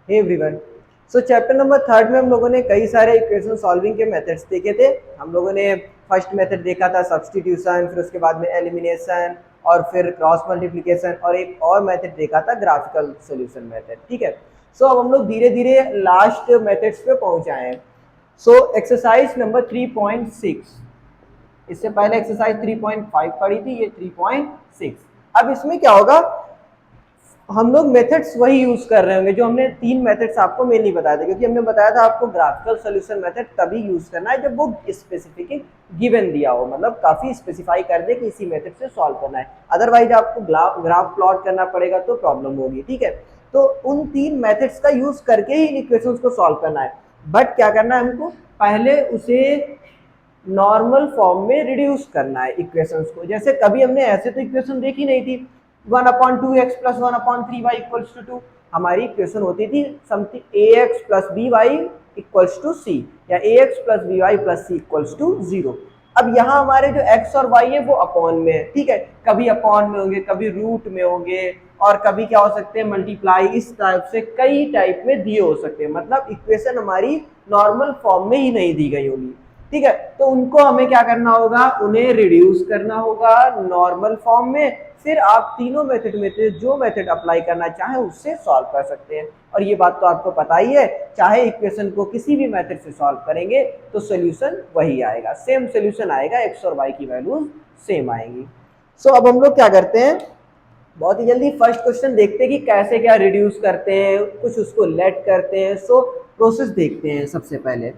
हे everyone. So chapter number third में हम लोगों ने कई सारे इक्वेशन सॉल्विंग के मेथड्स देखे थे। हम लोगों ने फर्स्ट मेथड देखा था सब्स्टिट्यूशन, फिर उसके बाद में एलिमिनेशन और फिर क्रॉस मल्टीप्लिकेशन, और एक और मेथड देखा था ग्राफिकल सॉल्यूशन मेथड। ठीक है। सो अब हम लोग धीरे धीरे लास्ट मेथड्स पे पहुंच आए हैं। सो एक्सरसाइज नंबर 3.6, इससे पहले एक्सरसाइज 3.5 पढ़ी थी, ये 3.6। अब इसमें क्या होगा, हम लोग मेथड्स वही यूज कर रहे होंगे जो हमने तीन मेथड्स आपको मेनली बताया था, क्योंकि हमने बताया था आपको ग्राफिकल सॉल्यूशन मेथड तभी यूज करना है जब वो स्पेसिफिक गिवन दिया हो, मतलब काफी स्पेसिफाई कर दे कि इसी मेथड से सॉल्व करना है। अदरवाइज आपको ग्राफ प्लॉट करना पड़ेगा तो प्रॉब्लम होगी। ठीक है। तो उन तीन मेथड्स का यूज करके ही इन इक्वेशंस को सॉल्व करना है। बट क्या करना है हमको, पहले उसे नॉर्मल फॉर्म में रिड्यूस करना है इक्वेशंस को। जैसे कभी हमने ऐसे तो इक्वेशन देखी नहीं थी, 1/2x plus 1/3y equals to 2। हमारी इक्वेशन होती थी something ax plus by equals to c, या ax plus by plus c equals to 0। अब यहाँ हमारे जो x और y है वो अपॉन में है। ठीक है। कभी अपॉन में होंगे, कभी रूट में होंगे, और कभी क्या हो सकते हैं मल्टीप्लाई, इस टाइप से कई टाइप में दिए हो सकते हैं। मतलब इक्वेशन हमारी नॉर्मल फॉर्म में ही नहीं दी गई होगी। ठीक है। तो उनको हमें क्या करना होगा, उन्हें रिड्यूस करना होगा नॉर्मल फॉर्म में। फिर आप तीनों मेथड में से जो मेथड अप्लाई करना चाहे उससे सॉल्व कर सकते हैं। और ये बात तो आपको पता ही है, चाहे इक्वेशन को किसी भी मेथड से सॉल्व करेंगे तो सोल्यूशन वही आएगा, सेम सोल्यूशन आएगा, एक्स और वाई की वैल्यूज सेम आएंगी। सो अब हम लोग क्या करते हैं, बहुत ही जल्दी फर्स्ट क्वेश्चन देखते हैं कि कैसे क्या रिड्यूस करते हैं, कुछ उसको लेट करते हैं। सो प्रोसेस देखते हैं सबसे पहले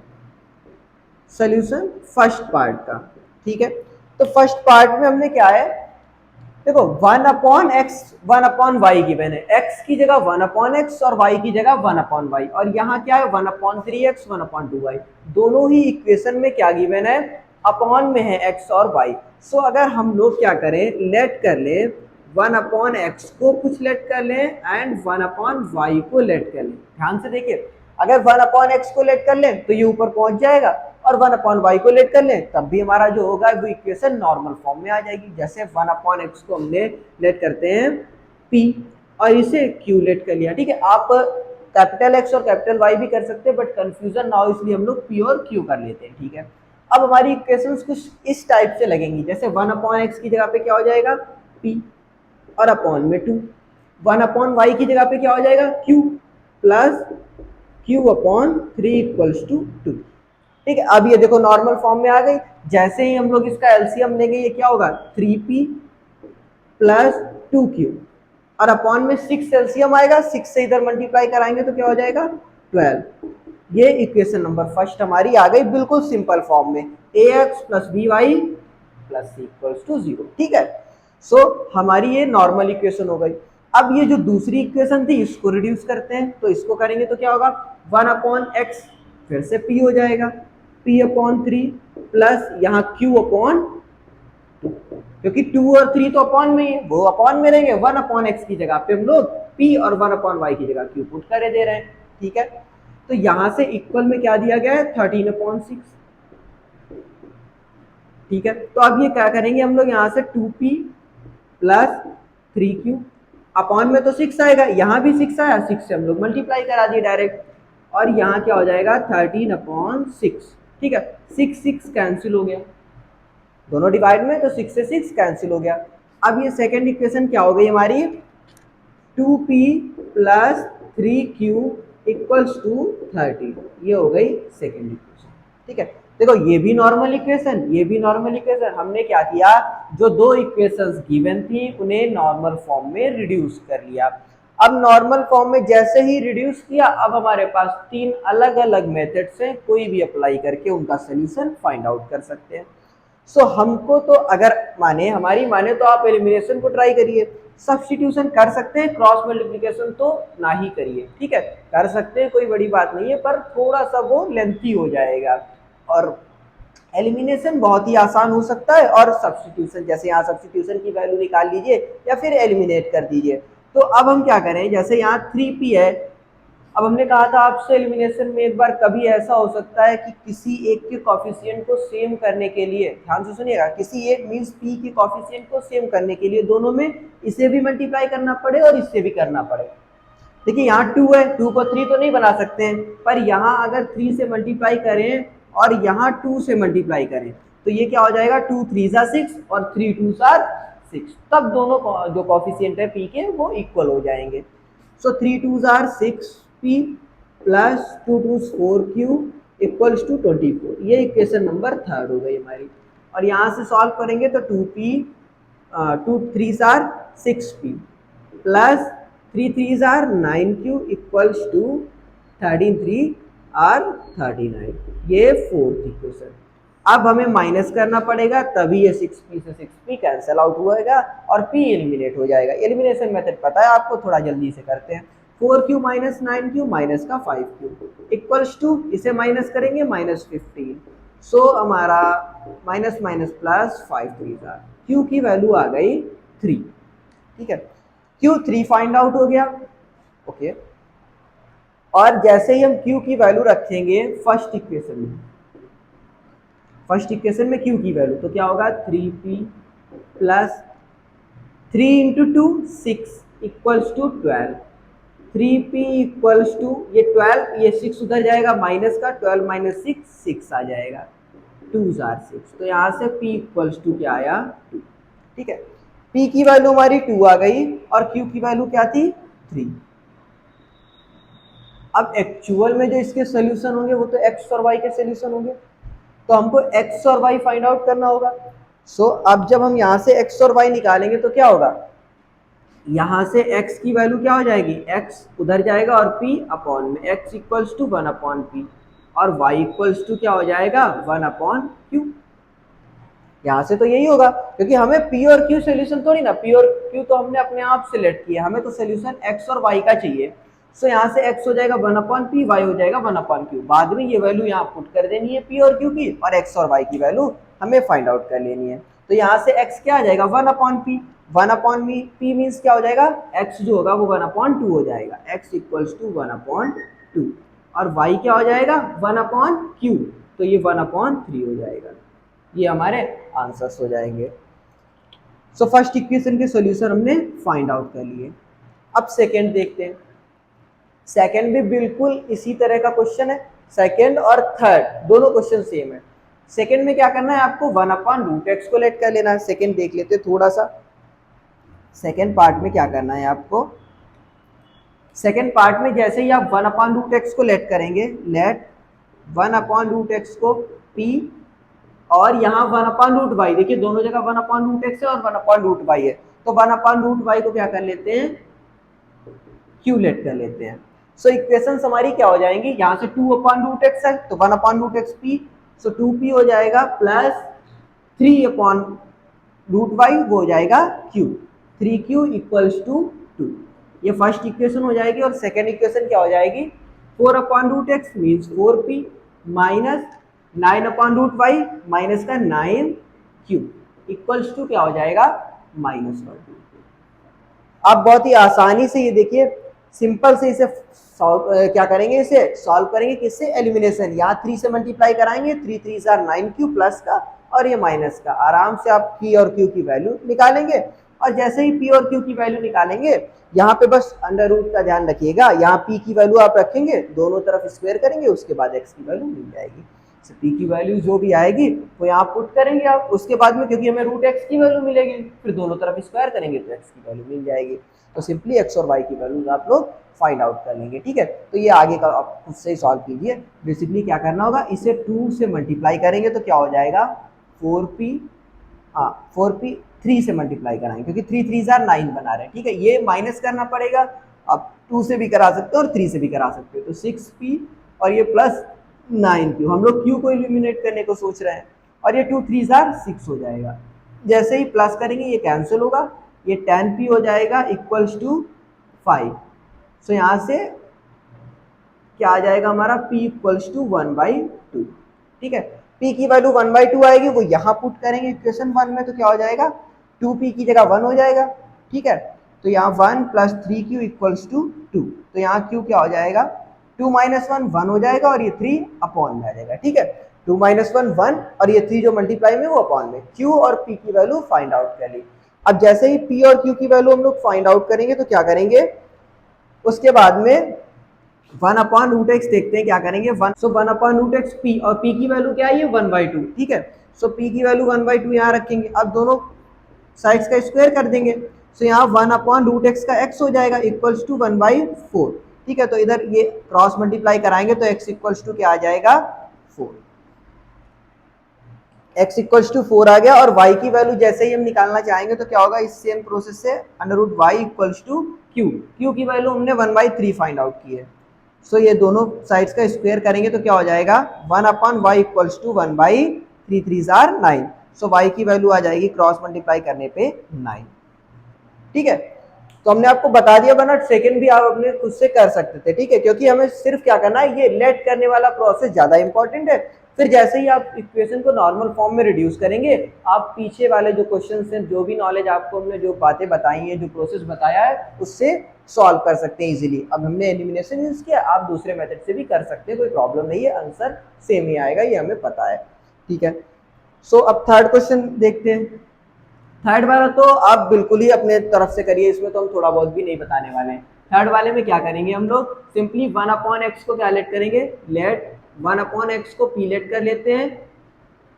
सोल्यूशन फर्स्ट पार्ट का। ठीक है। तो फर्स्ट पार्ट में हमने क्या है, देखो 1/x 1/y गिवन है, x की जगह 1/x और y की जगह 1/y, और यहाँ क्या है 1/3x 1/2y। दोनों ही इक्वेशन में क्या गिवन है, अपॉन में है x और y। सो अगर हम लोग क्या करें, लेट कर ले 1/x को कुछ लेट कर लें एंड 1/y को लेट कर लें। ध्यान से देखिए, अगर 1/x को लेट कर लें तो ये ऊपर पहुंच जाएगा, और 1/y को लेट कर लें तब भी हमारा जो होगा वो इक्वेशन नॉर्मल फॉर्म में आ जाएगी। जैसे 1/x को हमने लेट करते हैं p और इसे q लेट कर लिया। ठीक है। आप कैपिटल X और कैपिटल Y भी कर सकते हैं, बट कंफ्यूजन ना हो इसलिए हम लोग p और q कर लेते हैं। ठीक है। अब हमारी इक्वेशंस कुछ इस टाइप से लगेंगी, जैसे 1/x की जगह पे क्या हो जाएगा p और अपॉन में 2, 1/y की जगह पे क्या हो जाएगा q plus q/3 equals to 2। ठीक है। अब ये देखो नॉर्मल फॉर्म में आ गई। जैसे ही हम लोग इसका एलसीएम लेंगे ये क्या होगा 3p प्लस 2q, और अपॉन में 6 एलसीएम आएगा, 6 से इधर मल्टीप्लाई कराएंगे तो क्या हो जाएगा 12। ये इक्वेशन नंबर फर्स्ट हमारी आ गई बिल्कुल सिंपल फॉर्म में, ax plus by plus c equals to 0। ठीक है। सो हमारी ये नॉर्मल इक्वेशन हो गई। अब ये जो दूसरी इक्वेशन थी इसको रिड्यूस करते हैं, तो इसको करेंगे तो क्या होगा 1/x, फिर से p हो जाएगा p/3 प्लस यहाँ q/2, क्योंकि 2 और 3 तो अपॉन में है, वो अपॉन में रहेंगे। 1/x की जगह पे हम लोग p और 1/y की जगह q पुट करे दे रहे हैं। ठीक है। तो यहां से इक्वल में क्या दिया गया है 13/6। ठीक है। तो अब ये क्या करेंगे हम लोग, यहाँ से 2p प्लस 3q, अपॉन में तो 6 आएगा, यहाँ भी 6 आया, 6 से हम लोग मल्टीप्लाई करा दिए डायरेक्ट, और यहाँ क्या हो जाएगा 13/6। ठीक है। 6 कैंसिल हो गया दोनों डिवाइड में, तो 6 से 6 कैंसिल हो गया। अब ये सेकेंड इक्वेशन क्या हो गई हमारी 2p plus 3q equals to 30, ये हो गई सेकेंड इक्वेशन। ठीक है। देखो ये भी नॉर्मल इक्वेशन, ये भी नॉर्मल इक्वेशन। हमने क्या किया, जो दो इक्वेशंस गिवन थी उन्हें नॉर्मल फॉर्म में रिड्यूस कर लिया। अब नॉर्मल फॉर्म में जैसे ही रिड्यूस किया, अब हमारे पास तीन अलग अलग मेथड्स हैं, कोई भी अप्लाई करके उनका सोल्यूशन फाइंड आउट कर सकते हैं। सो हमको तो अगर माने हमारी माने तो आप एलिमिनेशन को ट्राई करिए, सब्स्टिट्यूशन कर सकते हैं, क्रॉस मल्टीप्लिकेशन तो ना ही करिए। ठीक है। कर सकते हैं, कोई बड़ी बात नहीं है, पर थोड़ा सा वो लेंथी हो जाएगा। और एलिमिनेशन बहुत ही आसान हो सकता है, और सब्स्टिट्यूशन जैसे यहाँ सब्स्टिट्यूशन की वैल्यू निकाल लीजिए या फिर एलिमिनेट कर दीजिए। तो अब हम क्या करें, जैसे यहाँ 3p है, अब हमने कहा था आपसे एलिमिनेशन में एक बार कभी ऐसा हो सकता है कि किसी एक के कॉफिशिएंट को सेम करने के लिए, ध्यान से सुनिएगा, किसी एक मींस p के कॉफिशिएंट को सेम करने के लिए दोनों में इसे भी मल्टीप्लाई करना पड़े और इससे भी करना पड़े। देखिए यहाँ 2 है, 2 को 3 तो नहीं बना सकते हैं, पर यहाँ अगर 3 से मल्टीप्लाई करें और यहाँ 2 से मल्टीप्लाई करें तो ये क्या हो जाएगा, 2 3 ज़ा 6 और 3 2 ज़ा 6, तब दोनों जो कॉफिशिएंट है पी के वो इक्वल हो जाएंगे। सो 3 2 ज़ा 6 p plus 2 2 4 q equals to 24। ये इक्वेशन नंबर 3 हो गई हमारी। और यहाँ से सॉल्व करेंगे तो 2p 2 3 are 6p plus 3 3 are 9q equals to 13 3 are 39। ये फोर्थ इक्वेशन। अब हमें माइनस करना पड़ेगा, तभी ये 6p से 6p कैंसिल आउट होएगा और p एलिमिनेट हो जाएगा। एलिमिनेशन मेथड पता है आपको, थोड़ा जल्दी से करते हैं। 4q माइनस 9q माइनस का 5q इक्वल्स टू, इसे माइनस करेंगे -15। सो हमारा माइनस माइनस प्लस 5 3 ज़ा, q की वैल्यू आ गई 3। ठीक है, q 3 फाइंड आउट हो गया। ओके, और जैसे ही हम q की वैल्यू रखेंगे फर्स्ट इक्वेशन में, फर्स्ट इक्वेशन में q की वैल्यू तो क्या होगा, 3p plus 3 into 2 6 equals to 12। 3p equals to ये 12, ये 6 उधर जाएगा माइनस का, 12 माइनस 6 6 आ जाएगा, 2 ज़ार 6। तो यहाँ से p इक्वल्स टू क्या आया, 2। ठीक है, p की वैल्यू हमारी 2 आ गई और q की वैल्यू क्या थी, 3। अब एक्चुअल में जो इसके सोल्यूशन होंगे वो तो x और y के सोल्यूशन होंगे, तो हमको x और y फाइंड आउट करना होगा। सो अब जब हम यहाँ से x और y निकालेंगे तो क्या होगा, यहाँ से x की वैल्यू क्या हो जाएगी, x उधर जाएगा और p अपॉन में, x equals to 1 upon p और y इक्वल्स टू क्या हो जाएगा, 1 अपॉन q। यहाँ से तो यही होगा, क्योंकि हमें p और q सोल्यूशन थोड़ी ना, p और q तो हमने अपने आप सिलेक्ट किया, हमें तो सोल्यूशन x और y का चाहिए। सो यहाँ से x हो जाएगा 1 अपॉन p, y हो जाएगा 1 अपॉन q। बाद में ये वैल्यू यहाँ पुट कर देनी है p और q की, और x और y की वैल्यू हमें फाइंड आउट कर लेनी है। तो यहाँ से x क्या आ जाएगा, 1 upon p, 1 upon p means क्या हो जाएगा, x जो होगा वो 1 अपॉन 2 हो जाएगा, x इक्वल्स टू 1 अपॉन 2, और y क्या हो जाएगा, 1 अपॉन q, तो ये 1 अपॉन 3 हो जाएगा। ये हमारे आंसर्स हो जाएंगे। सो फर्स्ट इक्वेशन के सॉल्यूशन हमने फाइंड आउट कर लिए। अब सेकंड देखते हैं। सेकंड भी बिल्कुल इसी तरह का क्वेश्चन है, सेकंड और थर्ड दोनों क्वेश्चन सेम है। सेकंड में क्या करना है आपको, 1 अपॉन रूट एक्स को लेट कर लेना है। सेकंड देख लेते हैं थोड़ा सा। सेकंड पार्ट में क्या करना है आपको, सेकंड पार्ट में जैसे ही आप 1 अपॉन रूट एक्स को लेट करेंगे, लेट 1 अपॉन रूट एक्स को p और यहाँ 1 अपॉन रूट वाई, देखिए दोनों जगह 1 अपॉन रूट एक्स है और 1 अपॉन रूट वाई है, तो 1 अपॉन रूट वाई को क्या कर लेते हैं, क्यू लेट कर लेते हैं। सो इक्वेशंस हमारी क्या हो जाएंगी, यहाँ से 2 अपॉन रूट एक्स है तो 1 अपॉन रूट एक्स पी, सो 2p हो जाएगा प्लस 3 अपॉन रूट वाई वो हो जाएगा q, 3q इक्वल्स टू 2। ये फर्स्ट इक्वेशन हो जाएगी। और सेकेंड इक्वेशन क्या हो जाएगी, 4 upon root x means 4p minus 9 upon root y minus का 9q इक्वल्स टू क्या हो जाएगा, -1। आप बहुत ही आसानी से ये देखिए, सिंपल से इसे क्या करेंगे, इसे सॉल्व करेंगे किससे, एलिमिनेशन। यहाँ 3 से मल्टीप्लाई कराएंगे, 3 3 ज़ार 9q प्लस का और ये माइनस का, आराम से आप p और q की वैल्यू निकालेंगे। और जैसे ही p और q की वैल्यू निकालेंगे, यहाँ पे बस अंडर रूट का ध्यान रखिएगा, यहाँ p की वैल्यू आप रखेंगे, दोनों तरफ स्क्वायर करेंगे, उसके बाद x की वैल्यू मिल जाएगी। p की वैल्यू जो भी आएगी वो यहाँ पुट करेंगे आप, उसके बाद में क्योंकि हमें रूट x की वैल्यू मिलेगी, फिर दोनों तरफ स्क्वायर करेंगे तो x की वैल्यू मिल जाएगी। तो सिंपली x और y की वैल्यूज आप लोग फाइंड आउट कर लेंगे। ठीक है, तो ये आगे का आप खुद से ही सॉल्व कीजिए। बेसिकली क्या करना होगा, इसे 2 से मल्टीप्लाई करेंगे तो क्या हो जाएगा, 4p, हाँ 4p 3 से मल्टीप्लाई कराएंगे क्योंकि 3 3 ज़ार 9 बना रहे हैं। ठीक है, ये माइनस करना पड़ेगा, आप 2 से भी करा सकते हो और 3 से भी करा सकते हो, तो 6p और ये प्लस 9q, हम लोग q को एलिमिनेट करने को सोच रहे हैं, और ये 2 3 ज़ार 6 हो जाएगा। जैसे ही प्लस करेंगे ये कैंसिल होगा, ये 10p हो जाएगा इक्वल्स टू 5। सो यहाँ से क्या आ जाएगा हमारा, p इक्वल्स टू 1/2। ठीक है, p की वैल्यू 1/2 आएगी, वो यहाँ पुट करेंगे इक्वेशन 1 में, तो क्या हो जाएगा, 2p की जगह 1 हो जाएगा। ठीक है, तो यहाँ 1 प्लस 3q इक्वल्स टू 2, तो यहाँ q क्या हो जाएगा, 2 माइनस 1 1 हो जाएगा और ये 3 अपॉन में आ जाएगा। ठीक है, 2 माइनस 1 1 और ये 3 जो मल्टीप्लाई में वो अपॉन में, q और p की वैल्यू फाइंड आउट कर ली। अब जैसे ही p और q की वैल्यू हम लोग फाइंड आउट करेंगे तो क्या करेंगे, उसके बाद में 1/√x देखते हैं क्या करेंगे। 1/√x p, और p की वैल्यू क्या है, ये 1/2, ठीक है। सो p की वैल्यू 1/2 यहाँ रखेंगे। अब दोनों साइड्स का स्क्वायर कर देंगे। सो यहाँ 1/√x का x हो जाएगा इक्वल्स टू 1/4, ठीक है। तो इधर ये क्रॉस मल्टीप्लाई कराएंगे तो x इक्वल्स टू क्या आ जाएगा, 4। x इक्वल्स टू 4 आ गया। और y की वैल्यू जैसे ही हम निकालना चाहेंगे तो क्या होगा, इस सेम प्रोसेस से √y इक्वल्स टू q की वैल्यू हमने 1/3 फाइंड आउट की है। सो ये दोनों साइड्स का स्क्वायर करेंगे तो क्या हो जाएगा, 1/y equals to 1/3 3 are 9। So y की वैल्यू आ जाएगी क्रॉस मल्टीप्लाई करने पे 9, ठीक है। तो हमने आपको बता दिया, वरना सेकंड भी आप अपने खुद से कर सकते थे, ठीक है, क्योंकि हमें सिर्फ क्या करना है, ये लेट करने वाला प्रोसेस ज्यादा इंपॉर्टेंट है। फिर जैसे ही आप इक्वेशन को नॉर्मल फॉर्म में रिड्यूस करेंगे, आप पीछे वाले जो क्वेश्चन हैं, जो भी नॉलेज आपको हमने जो बातें बताई हैं, जो प्रोसेस बताया है, उससे सॉल्व कर सकते हैं इजीली। अब हमने एलिमिनेशन यूज किया, आप दूसरे मेथड से भी कर सकते हैं, कोई प्रॉब्लम नहीं है, आंसर सेम ही आएगा, ये हमें पता है, ठीक है। सो अब थर्ड क्वेश्चन देखते हैं। थर्ड वाला तो आप बिल्कुल ही अपने तरफ से करिए, इसमें तो हम थोड़ा बहुत भी नहीं बताने वाले हैं। थर्ड वाले में क्या करेंगे हम लोग, सिंपली 1/x को क्या लेट करेंगे, लेट 1/x को p लेट कर लेते हैं।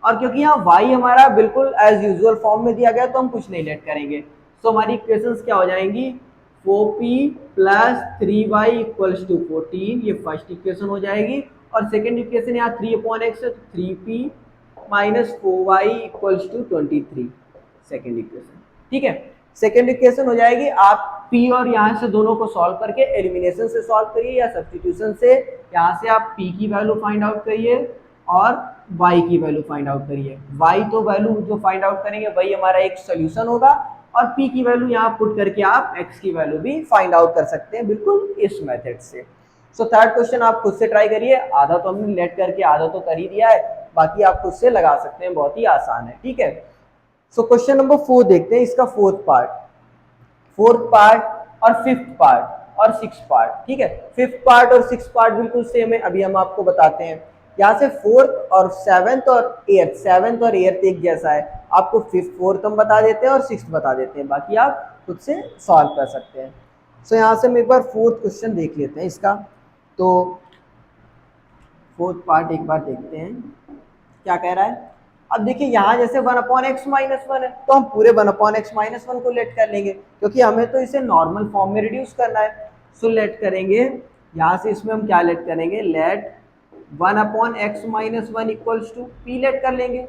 और क्योंकि यहाँ y हमारा बिल्कुल एज यूजुअल फॉर्म में दिया गया तो हम कुछ नहीं लेट करेंगे। सो हमारी इक्वेशंस क्या हो जाएंगी, 4p + 3y = 14, ये फर्स्ट इक्वेशन हो जाएगी। और सेकेंड इक्वेशन यहाँ 3/x है, तो 3p - 4y = 23, सेकेंड इक्वेशन, ठीक है। सेकेंड इक्वेशन हो जाएगी, आप p और यहाँ से दोनों को सॉल्व करके एलिमिनेशन से सॉल्व करिए या सब्स्टिट्यूशन से, यहाँ से आप p की वैल्यू फाइंड आउट करिए और y की वैल्यू फाइंड आउट करिए। y तो वैल्यू जो फाइंड आउट करेंगे वही हमारा एक सोल्यूशन होगा, और p की वैल्यू यहाँ पुट करके आप x की वैल्यू भी फाइंड आउट कर सकते हैं, बिल्कुल इस मेथड से। सो थर्ड क्वेश्चन आप खुद से ट्राई करिए, आधा तो हमने लेट करके आधा तो कर ही दिया है, बाकी आप खुद से लगा सकते हैं, बहुत ही आसान है, ठीक है। सो क्वेश्चन नंबर 4 देखते हैं, इसका फोर्थ पार्ट और फिफ्थ पार्ट और सिक्स पार्ट, ठीक है। फिफ्थ पार्ट और सिक्स पार्ट बिल्कुल सेम है, अभी हम आपको बताते हैं। यहाँ से फोर्थ और सेवेंथ और एट्थ एक जैसा है, आपको फिफ्थ फोर्थ हम बता देते हैं और सिक्स्थ बता देते हैं, बाकी आप खुद से सॉल्व कर सकते हैं। सो यहाँ से हम एक बार फोर्थ क्वेश्चन देख लेते हैं इसका। तो फोर्थ पार्ट एक बार देखते हैं क्या कह रहा है। अब देखिए यहाँ जैसे 1/x - 1 है, तो हम पूरे 1/x - 1 को लेट कर लेंगे, क्योंकि हमें तो इसे नॉर्मल फॉर्म में रिड्यूस करना है। सो लेट करेंगे, यहाँ से इसमें हम क्या लेट करेंगे, लेट 1/x - 1 = p लेट कर लेंगे,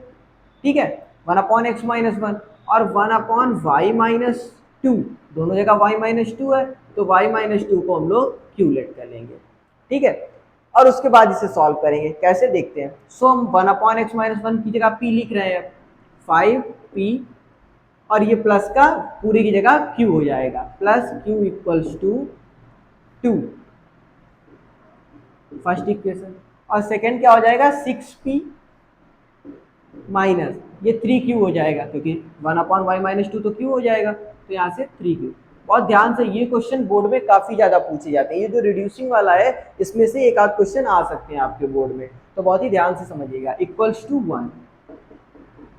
ठीक है। 1/x - 1 और 1/y - 2, दोनों जगह y - 2 है, तो y - 2 को हम लोग q लेट कर लेंगे, ठीक है। और उसके बाद इसे सॉल्व करेंगे, कैसे देखते हैं। सो हम 1/x - 1 की जगह p लिख रहे हैं, 5p, और ये प्लस का पूरी की जगह q हो जाएगा, प्लस q = 2, फर्स्ट इक्वेशन। और सेकंड क्या हो जाएगा, 6p माइनस ये 3q हो जाएगा, क्योंकि 1/y - 2 तो q हो जाएगा, तो यहाँ से 3q। बहुत ध्यान से, ये क्वेश्चन बोर्ड में काफी ज्यादा पूछे जाते हैं, ये जो रिड्यूसिंग वाला है इसमें से एक आध क्वेश्चन आ सकते हैं आपके बोर्ड में, तो बहुत ही ध्यान से समझिएगा। =1,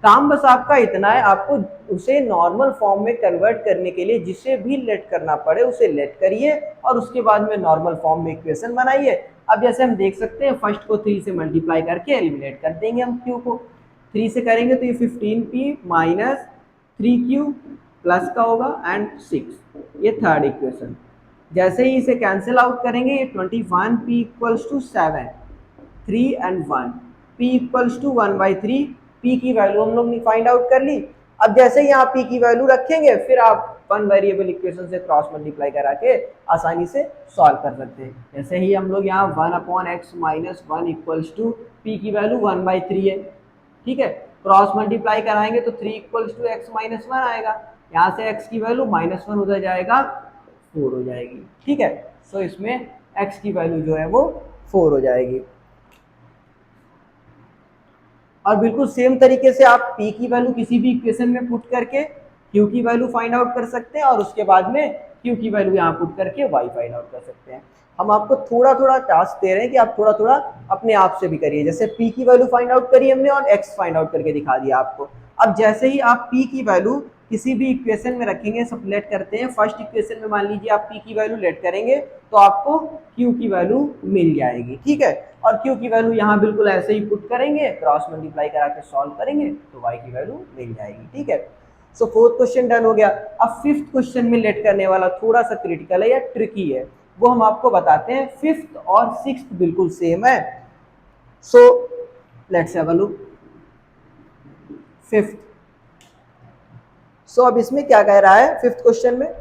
काम बस आपका इतना है, आपको उसे नॉर्मल फॉर्म में कन्वर्ट करने के लिए जिसे भी लेट करना पड़े उसे लेट करिए, और उसके बाद में नॉर्मल फॉर्म में इक्वेशन बनाइए। अब जैसे हम देख सकते हैं, फर्स्ट को 3 से मल्टीप्लाई करके एलिमिनेट कर देंगे हम q को, 3 से करेंगे तो ये 15p - 3q प्लस का होगा एंड 6, ये थर्ड इक्वेशन। जैसे ही इसे कैंसिल आउट करेंगे, ये 21p = 7, 3 and 1, p = 1/3, p की वैल्यू हम लोग ने फाइंड आउट कर ली। अब जैसे ही यहाँ p की वैल्यू रखेंगे, फिर आप वन वेरिएबल इक्वेशन से क्रॉस मल्टीप्लाई करा के आसानी से सॉल्व कर सकते हैं। जैसे ही हम लोग यहाँ 1/x - 1 = p की वैल्यू 1/3 है, ठीक है, क्रॉस मल्टीप्लाई कराएंगे तो 3 = x - 1 आएगा, यहाँ से x की वैल्यू -1 उधर जाएगा, 4 हो जाएगी, ठीक है। सो इसमें x की वैल्यू जो है वो 4 हो जाएगी। और बिल्कुल सेम तरीके से आप p की वैल्यू किसी भी इक्वेशन में पुट करके q की वैल्यू फाइंड आउट कर सकते हैं, और उसके बाद में q की वैल्यू यहाँ पुट करके y फाइंड आउट कर सकते हैं। हम आपको थोड़ा थोड़ा टास्क दे रहे हैं कि आप थोड़ा थोड़ा अपने आप से भी करिए। जैसे p की वैल्यू फाइंड आउट करी हमने और x फाइंड आउट करके दिखा दिया आपको। अब जैसे ही आप p की वैल्यू किसी भी इक्वेशन में रखेंगे, सब लेट करते हैं। फर्स्ट इक्वेशन में मान लीजिए आप p की वैल्यू लेट करेंगे तो आपको q की वैल्यू मिल जाएगी, ठीक है। और q की वैल्यू यहाँ बिल्कुल ऐसे ही पुट करेंगे, क्रॉस मल्टीप्लाई करा के सॉल्व करेंगे तो y की वैल्यू मिल जाएगी, ठीक है। सो फोर्थ क्वेश्चन डन हो गया। अब फिफ्थ क्वेश्चन में लेट करने वाला थोड़ा सा क्रिटिकल है या ट्रिकी है, वो हम आपको बताते हैं। फिफ्थ और सिक्स्थ बिल्कुल सेम है। So let's have a look fifth. So अब इसमें क्या कह रहा है फिफ्थ क्वेश्चन में,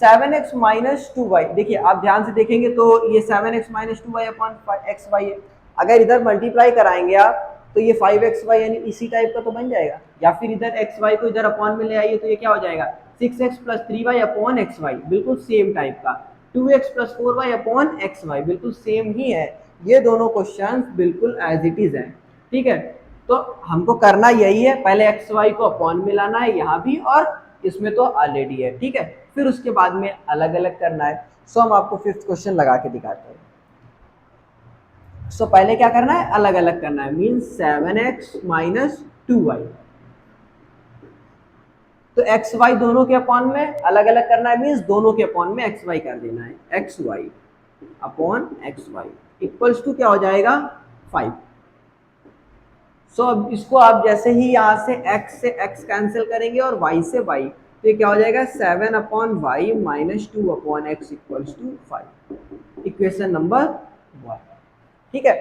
7x माइनस 2y। देखिए आप ध्यान से देखेंगे तो ये 7x minus 2y upon xy है। अगर इधर मल्टीप्लाई कराएंगे आप तो ये 5xy यानी इसी टाइप का तो बन जाएगा, या फिर इधर xy को इधर अपॉन में ले आइए तो ये क्या हो जाएगा 6x plus 3y upon xy, बिल्कुल सेम टाइप का। 2x plus 4y upon xy बिल्कुल सेम ही है। ये दोनों क्वेश्चन बिल्कुल एज इट इज है, ठीक है। तो हमको करना यही है, पहले xy को अपॉन में लाना है यहाँ भी, और इसमें तो ऑलरेडी है, ठीक है। फिर उसके बाद में अलग अलग करना है। सो हम आपको फिफ्थ क्वेश्चन लगा के दिखाते हैं। सो पहले क्या करना है, अलग अलग करना है, मीन्स 7x माइनस 2y। तो एक्स वाई दोनों के अपॉन में अलग अलग करना है, मीन्स दोनों के अपॉन में एक्स वाई कर देना है। X y upon x y equals to क्या हो जाएगा 5। सो अब इसको आप जैसे ही यहाँ से x कैंसिल करेंगे और y से y, तो ये क्या हो जाएगा 7 upon y minus 2 upon x equals to 5। Equation number 1, ठीक है।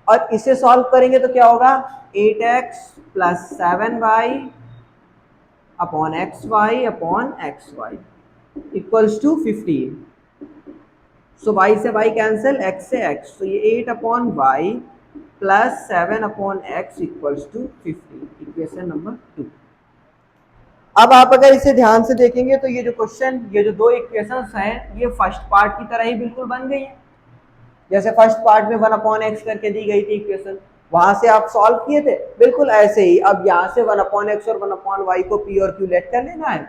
और इसे सॉल्व करेंगे तो क्या होगा 8x plus 7y upon xy upon xy equals to 15। So y से y कैंसिल, x से x, तो ये 8 upon y plus 7 upon x equals to 15। Equation number 2। अब आप अगर इसे ध्यान से देखेंगे तो ये जो क्वेश्चन, ये जो दो इक्वेशंस हैं, ये फर्स्ट पार्ट की तरह ही बिल्कुल बन गई है। जैसे फर्स्ट पार्ट में 1 अपॉन एक्स करके दी गई थी इक्वेशन, वहां से आप सॉल्व किए थे, बिल्कुल ऐसे ही अब यहाँ से 1 अपॉन एक्स और 1 अपॉन वाई को पी और क्यू लेट कर लेना है।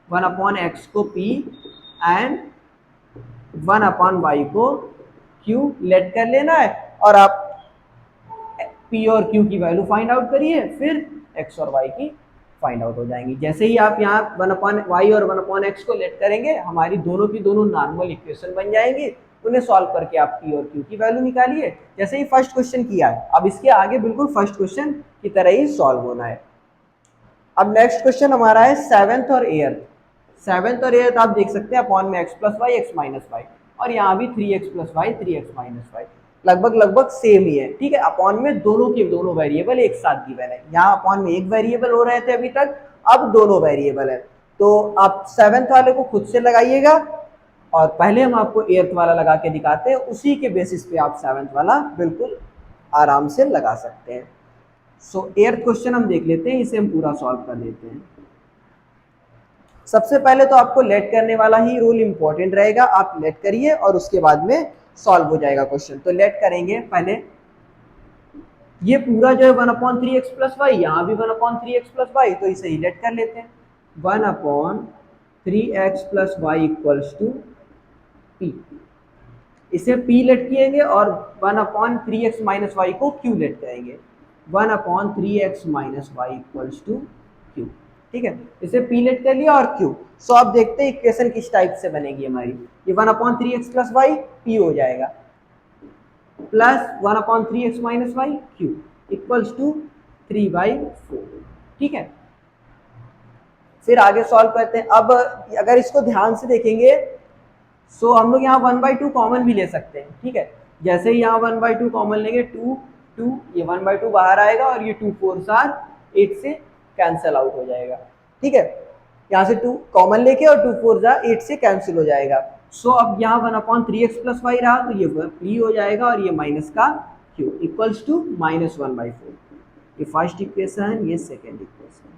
1 अपॉन एक्स को पी एंड 1 अपॉन वाई को क्यू लेट कर लेना है, और आप पी और क्यू की वैल्यू फाइंड आउट करिए, फिर एक्स और वाई की फाइंड आउट हो जाएंगी। जैसे ही आप यहाँ 1 अपॉन वाई और 1 अपॉन एक्स को लेट करेंगे, हमारी दोनों की दोनों नॉर्मल इक्वेशन बन जाएंगी। उन्हें सॉल्व करके आप पी और क्यू की वैल्यू निकालिए, जैसे ही फर्स्ट क्वेश्चन किया है। अब इसके आगे बिल्कुल फर्स्ट क्वेश्चन की तरह ही सॉल्व होना है। अब नेक्स्ट क्वेश्चन हमारा है सेवेंथ और एट्थ। सेवेंथ और एट्थ आप देख सकते हैं अपॉन में x plus y x minus y, और यहाँ भी 3x plus y 3x minus y, लगभग सेम ही है, ठीक है। अपॉन में दोनों के दोनों वेरिएबल एक साथ गिवन है। यहाँ अपॉन में एक वेरिएबल हो रहे थे अभी तक, अब दोनों वेरिएबल है। तो आप सेवेंथ वाले को खुद से लगाइएगा, और पहले हम आपको एट्थ वाला लगा के दिखाते हैं, उसी के बेसिस पे आप सेवेंथ वाला बिल्कुल आराम से लगा सकते हैं। सो एट्थ क्वेश्चन हम देख लेते हैं, इसे हम पूरा सॉल्व कर लेते हैं। सबसे पहले तो आपको लेट करने वाला ही रूल इंपॉर्टेंट रहेगा, आप लेट करिए और उसके बाद में सॉल्व हो जाएगा क्वेश्चन। तो लेट करेंगे पहले, ये पूरा जो है 1 अपॉन 3x प्लस वाई, यहाँ भी 1 अपॉन 3x प्लस वाई, तो इसे ही लेट कर लेते हैं। 1 upon 3x plus y equals to p, इसे p लेट किएंगे, और 1 अपॉन 3x माइनस वाई को q लेट करेंगे। 1 upon 3x minus y equals to q, ठीक है। इसे p लेट कर लिया और q। सो अब देखते हैं इक्वेशन किस टाइप से बनेगी हमारी। ये 1 upon 3x plus Y p हो जाएगा, plus 1 upon 3x minus y q equals to 3/4, ठीक है। फिर आगे सॉल्व करते हैं। अब अगर इसको ध्यान से देखेंगे, सो हम लोग यहाँ 1/2 कॉमन भी ले सकते हैं, ठीक है। जैसे ही यहाँ 1/2 कॉमन लेंगे, 2 ये 1/2 बाहर आएगा, और ये 2 4 8 से कैंसिल आउट हो जाएगा, ठीक है। यहाँ से 2 कॉमन लेके और 2 4 8 से कैंसिल हो जाएगा। सो अब यहाँ 1 अपॉन 3x प्लस वाई रहा, तो ये 3 हो जाएगा, और ये माइनस का q इक्वल्स टू -1/4। ये फर्स्ट इक्वेशन, ये सेकेंड इक्वेशन।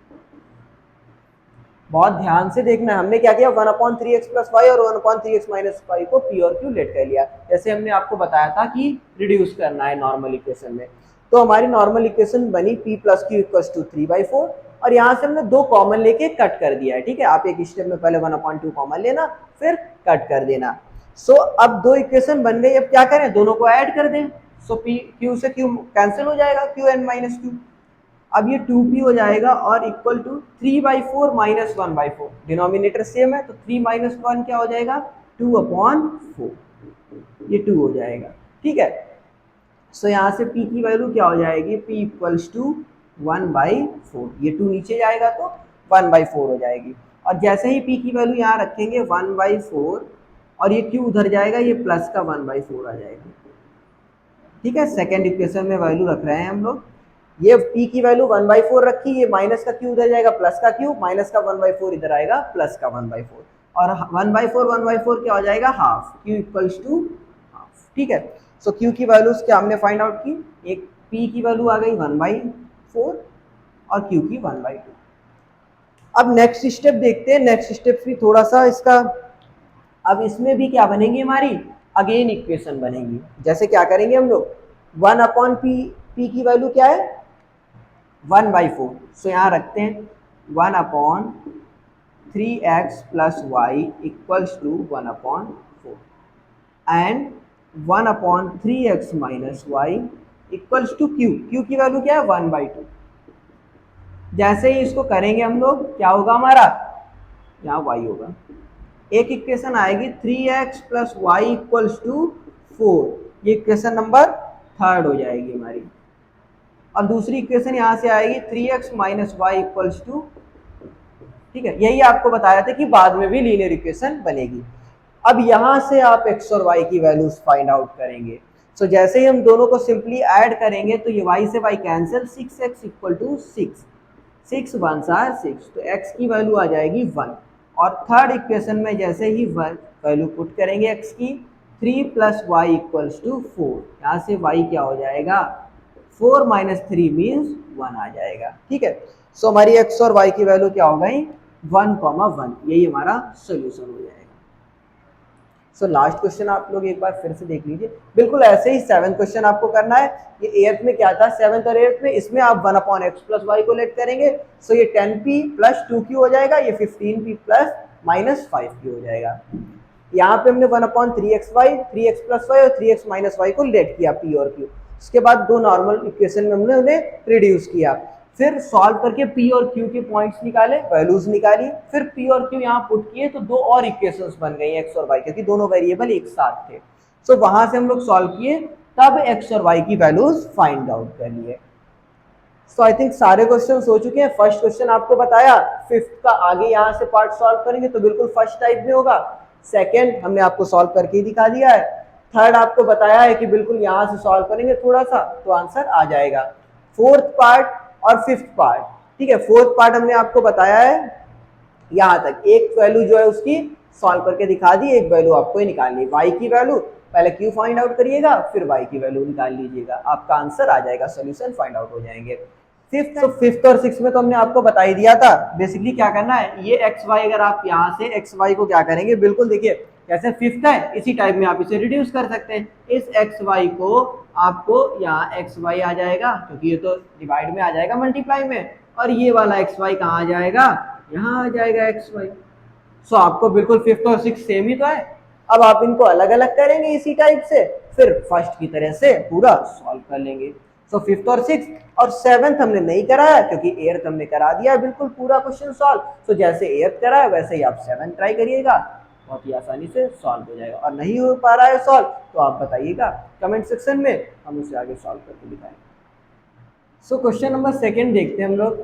बहुत ध्यान से देखना है, हमने क्या किया 1 अपॉन 3x प्लस वाई और 1 अपॉन 3x माइनस वाई को p और q लेट कर लिया, जैसे हमने आपको बताया था कि रिड्यूस करना है नॉर्मल इक्वेशन में। तो हमारी नॉर्मल इक्वेशन बनी p plus q equals to 3/4, और यहाँ से हमने 2 कॉमन लेके कट कर दिया है, ठीक है। आप एक स्टेप में पहले 1/2 कॉमन लेना, फिर कट कर देना। सो अब 2 इक्वेशन बन गई, अब क्या करें, दोनों को ऐड कर दें। सो p q से q कैंसिल हो जाएगा, q n माइनस q। अब ये 2p हो जाएगा और equal to 3/4 minus 1/4, denominator same है तो 3 माइनस 1 क्या हो जाएगा 2/4, ये 2 हो जाएगा। ठीक है, सो यहाँ से p की वैल्यू क्या हो जाएगी, p इक्वल्स टू 1/4, ये 2 नीचे जाएगा तो 1/4 हो जाएगी। और जैसे ही p की वैल्यू यहाँ रखेंगे 1/4 और ये q उधर जाएगा, ये प्लस का 1/4 आ जाएगा। ठीक है, सेकेंड इक्वेशन में वैल्यू रख रहे हैं हम लोग, ये p की वैल्यू 1/4 रखी, ये माइनस का q उधर जाएगा प्लस का q, माइनस का 1/4 इधर आएगा प्लस का 1/4, और 1/4 क्या हो जाएगा half, q equals to half. ठीक है, सो q की वैल्यूज क्या हमने फाइंड आउट की, एक p की वैल्यू आ गई 1/4 और q की 1/2। अब नेक्स्ट स्टेप देखते हैं, नेक्स्ट स्टेप भी थोड़ा सा इसका, अब इसमें भी क्या बनेगी हमारी अगेन इक्वेशन बनेगी। जैसे क्या करेंगे हम लोग, 1/p, p की वैल्यू क्या है 1/4, सो यहाँ रखते हैं 1/3x plus y equals to 1/4 and 1/3x minus y equals to q, q की वैल्यू क्या है 1/2। जैसे ही इसको करेंगे हम लोग क्या होगा हमारा, यहाँ y होगा, एक इक्वेशन आएगी 3x plus y equals to 4, ये इक्वेशन नंबर थर्ड हो जाएगी हमारी। और दूसरी इक्वेशन यहाँ से आएगी 3x minus y equals to, ठीक है, यही आपको बताया था कि बाद में भी लीनियर इक्वेशन बनेगी। अब यहाँ से आप x और y की वैल्यूज फाइंड आउट करेंगे। सो जैसे ही हम दोनों को सिंपली ऐड करेंगे तो ये y से y cancel, 6x equal to 6, 6 1 6, तो x की वैल्यू आ जाएगी 1। और थर्ड इक्वेशन में जैसे ही वैल्यू पुट करेंगे x की, 3 प्लस वाई इक्वल्स टू 4, यहाँ से y क्या हो जाएगा 4 माइनस 3 मीन्स 1 आ जाएगा। ठीक है, सो हमारी x और y की वैल्यू क्या हो गई 1,1, यही हमारा सोल्यूशन हो जाएगा। सो लास्ट क्वेश्चन आप लोग एक बार फिर से देख लीजिए, बिल्कुल ऐसे ही 7th क्वेश्चन आपको करना है। ये 8th में क्या था 7th और 8th में, इसमें आप 1/x प्लस वाई को लेट करेंगे, सो ये 10p प्लस 2q हो जाएगा, ये 15p प्लस माइनस 5q हो जाएगा। यहाँ पे हमने 1/3x प्लस वाई और 3x माइनस वाई को लेट किया p और q, उसके बाद दो नॉर्मल इक्वेशन में हमने उन्हें रिड्यूस किया, फिर सॉल्व करके p और q के पॉइंट्स निकाले, वैल्यूज निकाली, फिर p और q यहाँ पुट किए तो दो और इक्वेशंस बन गई x और y, क्योंकि दोनों वेरिएबल एक साथ थे। सो वहां से हम लोग सॉल्व किए, तब x और y की वैल्यूज फाइंड आउट कर लिए। सो आई थिंक सारे क्वेश्चन हो चुके हैं। फर्स्ट क्वेश्चन आपको बताया, 5th का आगे यहाँ से पार्ट सॉल्व करेंगे तो बिल्कुल फर्स्ट टाइप में होगा। सेकेंड हमने आपको सॉल्व करके ही दिखा दिया है। थर्ड आपको बताया है कि बिल्कुल यहाँ से सॉल्व करेंगे थोड़ा सा तो आंसर आ जाएगा। फोर्थ पार्ट और 5th पार्ट, ठीक है, 4th पार्ट हमने आपको बताया है यहाँ तक, एक वैल्यू जो है उसकी सॉल्व करके दिखा दी, एक वैल्यू आपको ही निकालनी है, y की वैल्यू पहले q फाइंड आउट करिएगा, फिर y की वैल्यू निकाल लीजिएगा, आपका आंसर आ जाएगा, सोल्यूशन फाइंड आउट हो जाएंगे। फिफ्थ और 6th में तो हमने आपको बता ही दिया था, बेसिकली क्या करना है, ये एक्स वाई, अगर आप यहाँ से एक्स वाई को क्या करेंगे, बिल्कुल देखिए जैसे 5th है इसी टाइप में आप इसे रिड्यूस कर सकते हैं। इस एक्स वाई को आपको यहाँ एक्स वाई आ जाएगा, क्योंकि ये तो डिवाइड में आ जाएगा मल्टीप्लाई में, और ये वाला एक्स वाई कहाँ आ जाएगा, यहाँ आ जाएगा एक्स वाई। सो आपको बिल्कुल 5th और 6th सेम ही तो है। अब आप इनको अलग अलग करेंगे इसी टाइप से, फिर फर्स्ट की तरह से पूरा सॉल्व कर लेंगे। सो 5th और 6th और 7th हमने नहीं कराया, क्योंकि 8th हमने करा दिया बिल्कुल पूरा क्वेश्चन सॉल्व। तो जैसे 8th कराया वैसे ही आप 7th ट्राई करिएगा, बहुत ही आसानी से सॉल्व हो जाएगा। और नहीं हो पा रहा है सॉल्व तो आप बताइएगा कमेंट सेक्शन में, हम उसे आगे सॉल्व करके दिखाएंगे। सो क्वेश्चन नंबर 2 देखते हैं हम लोग।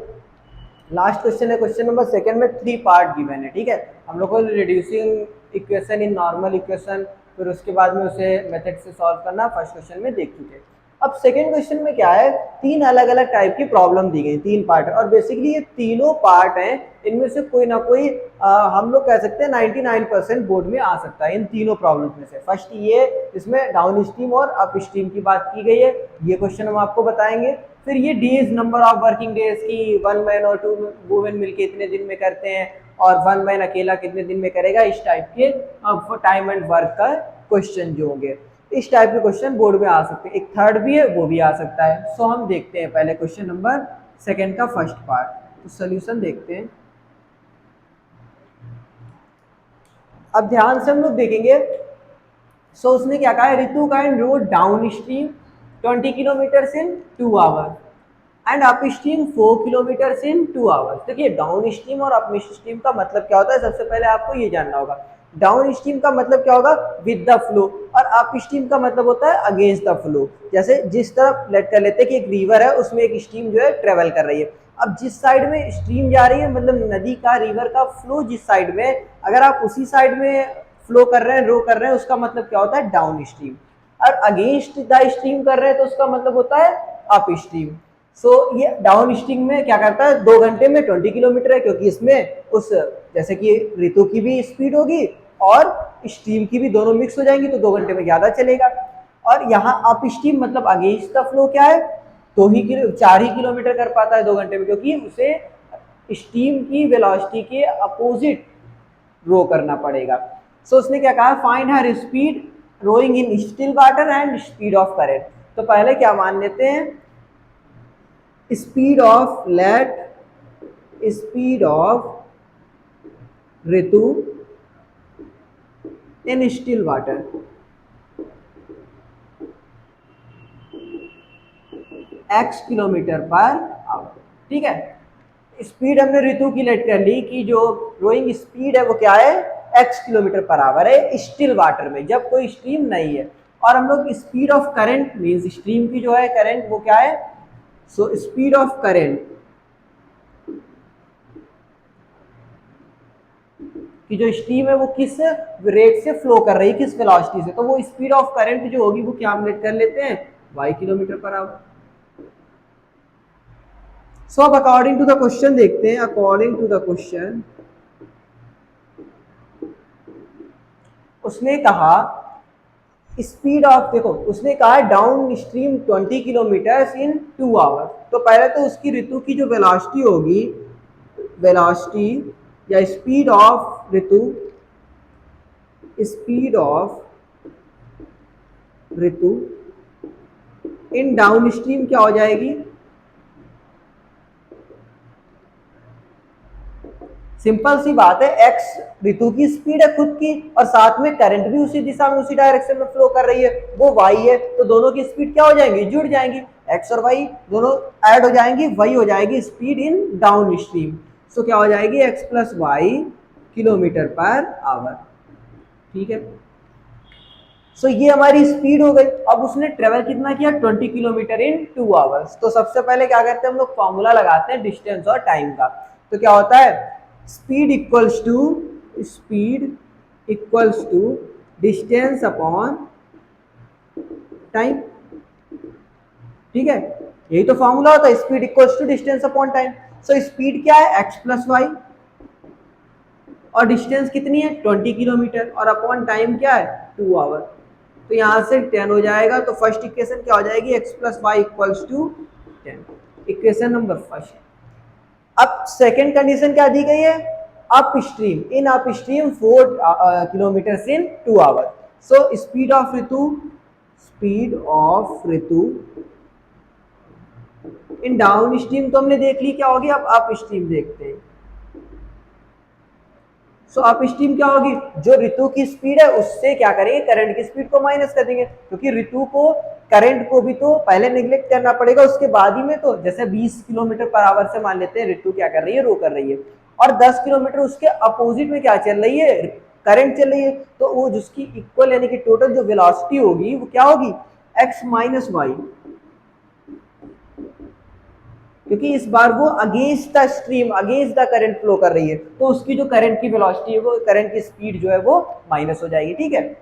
लास्ट क्वेश्चन है, क्वेश्चन नंबर 2 में 3 पार्ट गिवन है, ठीक है। हम लोग को reducing equation in normal equation, फिर उसके बाद में उसे मेथड से सॉल्व करना फर्स्ट क्वेश्चन में देख चुके। अब सेकेंड क्वेश्चन में क्या है, 3 अलग अलग टाइप की प्रॉब्लम दी गई, 3 पार्ट, और बेसिकली ये तीनों पार्ट हैं, इनमें से कोई ना कोई हम लोग कह सकते हैं 99% बोर्ड में आ सकता है इन तीनों प्रॉब्लम्स में से। फर्स्ट ये, इसमें डाउन स्ट्रीम और अप स्ट्रीम की बात की गई है, ये क्वेश्चन हम आपको बताएंगे। फिर ये days, number of working days की 1 मैन और 2 वुमेन मिलके इतने दिन में करते हैं, और 1 मैन अकेला कितने दिन में करेगा, इस टाइप के टाइम एंड वर्क का क्वेश्चन जो होंगे, इस टाइप के क्वेश्चन बोर्ड में आ सकते हैं। एक थर्ड भी है, वो भी आ सकता है। सो हम देखते हैं पहले क्वेश्चन नंबर 2 का फर्स्ट पार्ट, तो सोल्यूशन देखते हैं। अब ध्यान से हम लोग देखेंगे। सो उसने क्या कहा है, Ritu can road down stream 20 kilometre in 2 our and up stream 4 kilometre in 2 hours. देखिए डाउन स्ट्रीम और अप स्ट्रीम का मतलब क्या होता है, सबसे पहले आपको ये जानना होगा। डाउन स्ट्रीम का मतलब क्या होगा, विद द फ्लो, और अप स्ट्रीम का मतलब होता है अगेंस्ट द फ्लो। जैसे जिस तरफ लेट कर लेते हैं कि एक रिवर है, उसमें एक स्ट्रीम जो है ट्रेवल कर रही है, अब जिस साइड में स्ट्रीम जा रही है, मतलब नदी का रिवर का फ्लो जिस साइड में, अगर आप उसी साइड में फ्लो कर रहे हैं, रो कर रहे हैं, उसका मतलब क्या होता है, डाउन स्ट्रीम। और अगेंस्ट द स्ट्रीम कर रहे हैं तो उसका मतलब होता है अप स्ट्रीम। सो ये डाउन स्ट्रीम में क्या करता है, 2 घंटे में 20 किलोमीटर है, क्योंकि इसमें उस जैसे कि ऋतु की भी स्पीड होगी और स्ट्रीम की भी, दोनों मिक्स हो जाएंगी, तो 2 घंटे में ज्यादा चलेगा। और यहाँ अप स्ट्रीम मतलब अगेंस्ट द फ्लो क्या है, 4 ही किलोमीटर कर पाता है 2 घंटे में, क्योंकि उसे स्टीम की वेलोसिटी के अपोजिट रो करना पड़ेगा। सो उसने क्या कहा, find her speed rowing in still water and speed of current. तो पहले क्या मान लेते हैं, speed of speed of Ritu in still water, x kilometre per hour. ठीक है, स्पीड हमने ऋतु की लेट कर ली कि जो रोइंग स्पीड है वो क्या है, x किलोमीटर पर आवर है स्टिल वाटर में, जब कोई स्ट्रीम नहीं है। और हम लोग speed of current means stream की जो है करंट वो क्या है, सो स्पीड ऑफ करंट कि जो स्ट्रीम है वो किस रेट से फ्लो कर रही है, किस वेलोसिटी से, तो वो स्पीड ऑफ करंट जो होगी वो क्या हम लेट कर लेते हैं, y किलोमीटर पर आवर। सो अब अकॉर्डिंग टू द क्वेश्चन देखते हैं, अकॉर्डिंग टू द क्वेश्चन उसने कहा स्पीड ऑफ, देखो उसने कहा downstream 20 kilometre in 2 hour. तो पहले तो उसकी ऋतु की जो वेलोसिटी होगी, वेलोसिटी या speed of Ritu, speed of Ritu in down stream क्या हो जाएगी, सिंपल सी बात है, एक्स ऋतु की स्पीड है खुद की, और साथ में करंट भी उसी दिशा में उसी डायरेक्शन में फ्लो कर रही है, वो वाई है, तो दोनों की स्पीड क्या हो जाएंगी, जुड़ जाएंगी, एक्स और वाई दोनों ऐड हो जाएंगी, वही हो जाएगी speed in downstream. So क्या हो जाएगी, x plus y kilometre per hour. ठीक है, सो ये हमारी स्पीड हो गई। अब उसने ट्रेवल कितना किया, 20 किलोमीटर इन 2 आवर्स। तो सबसे पहले क्या करते हैं हम लोग, फॉर्मूला लगाते हैं डिस्टेंस और टाइम का। तो क्या होता है, speed equals to distance upon time. ठीक है, यही तो फॉर्मूला होता है, speed equals to distance upon time. So speed क्या है, एक्स प्लस वाई, और डिस्टेंस कितनी है 20 किलोमीटर, और अपॉन टाइम क्या है 2 आवर। तो यहां से 10 हो जाएगा, तो फर्स्ट इक्वेशन क्या हो जाएगी, x plus y equals to 10, equation number first. अब सेकेंड कंडीशन क्या दी गई है, upstream, in upstream 4 kilometre in 2 hour. So speed of Ritu in downstream तो हमने देख ली क्या होगी, अब अप स्ट्रीम देखते हैं। सो अप स्ट्रीम क्या होगी, जो ऋतु की स्पीड है उससे क्या करेंगे, करंट की स्पीड को माइनस कर देंगे, क्योंकि ऋतु को करंट को भी तो पहले निगलेक्ट करना पड़ेगा, उसके बाद ही में, तो जैसे 20 किलोमीटर पर आवर से मान लेते हैं ऋतु क्या कर रही है, रो कर रही है, और 10 किलोमीटर उसके अपोजिट में क्या चल रही है, करंट चल रही है, तो वो जिसकी इक्वल यानी कि टोटल जो वेलोसिटी होगी वो क्या होगी, एक्स माइनस वाई, क्योंकि इस बार वो against the stream, against the current flow कर रही है, तो उसकी जो करंट की वेलोसिटी है, वो करंट की स्पीड जो है वो माइनस हो जाएगी। ठीक है,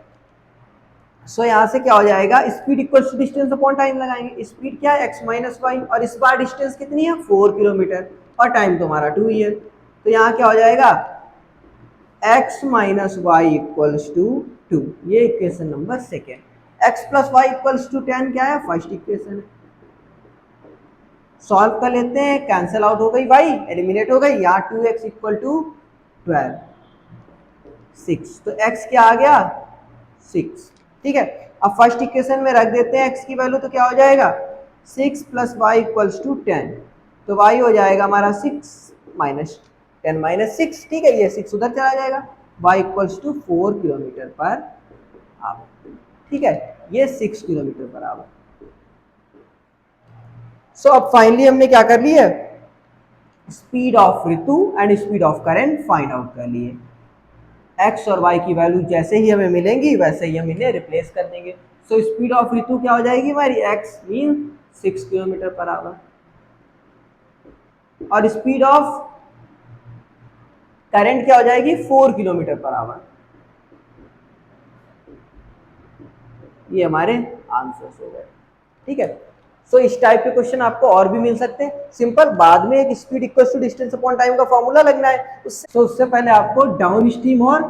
सो यहां से क्या हो जाएगा, speed equal to distance upon time लगाएंगे, स्पीड क्या है एक्स माइनस वाई, और इस बार डिस्टेंस कितनी है 4 किलोमीटर, और टाइम तुम्हारा 2 ही है, तो यहाँ क्या हो जाएगा, x minus y equals to 2, ये equation number second. X plus y equals to 10 क्या है, फर्स्ट इक्वेशन है। सॉल्व कर लेते हैं, कैंसिल आउट हो गई, वाई एलिमिनेट हो गई, यहाँ 2x इक्वल टू 12, 6, तो x क्या आ गया 6। ठीक है, अब फर्स्ट इक्वेशन में रख देते हैं x की वैल्यू, तो क्या हो जाएगा 6 प्लस वाई इक्वल्स टू 10, तो y हो जाएगा हमारा 6 माइनस 10 माइनस 6। ठीक है, ये 6 उधर चला जाएगा, y equals to 4 kilometre per hour. ठीक है, ये 6 किलोमीटर पर आवर। सो अब फाइनली हमने क्या कर लिया, speed of Ritu and speed of current find out कर लिए। एक्स और वाई की वैल्यू जैसे ही हमें मिलेंगी वैसे ही हम इन्हें रिप्लेस कर देंगे। सो स्पीड ऑफ ऋतु क्या हो जाएगी हमारी, x mean 6 kilometre per hour, और स्पीड ऑफ करंट क्या हो जाएगी 4 किलोमीटर पर आवर। ये हमारे आंसर्स हो गए। ठीक है, सो इस टाइप के क्वेश्चन आपको और भी मिल सकते हैं। सिंपल, बाद में एक speed equal to distance upon time का फॉर्मूला लगना है, उससे पहले आपको डाउन स्ट्रीम और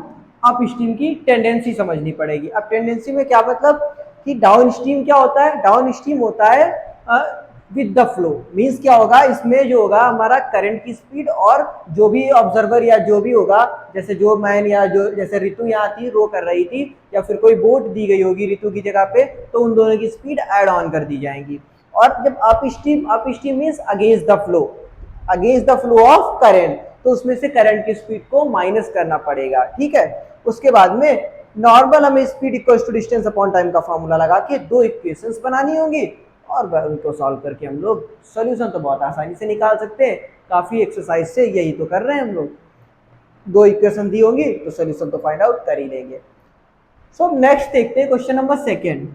अप स्ट्रीम की टेंडेंसी समझनी पड़ेगी। अब टेंडेंसी में क्या मतलब कि डाउन स्ट्रीम क्या होता है, डाउन स्ट्रीम होता है विद द फ्लो, मीन्स क्या होगा, इसमें जो होगा हमारा करंट की स्पीड और जो भी ऑब्जर्वर या जो भी होगा, जैसे जो मैन या जो जैसे ऋतु यहाँ थी रो कर रही थी या फिर कोई बोट दी गई होगी ऋतु की जगह पे, तो उन दोनों की स्पीड ऐड ऑन कर दी जाएंगी। और जब up stream means against the flow of current, तो उसमें से करंट की स्पीड को माइनस करना पड़ेगा। ठीक है, उसके बाद में नॉर्मल हमें speed equal to distance upon time का फॉर्मूला लगा के दो इक्वेशंस बनानी होंगी और उनको सॉल्व करके हम लोग सोल्यूशन तो बहुत आसानी से निकाल सकते हैं। काफी एक्सरसाइज से यही तो कर रहे हैं हम लोग, दो इक्वेशन दी होंगी तो सोल्यूशन तो फाइंड आउट कर ही लेंगे। सो नेक्स्ट देखते हैं क्वेश्चन नंबर सेकेंड,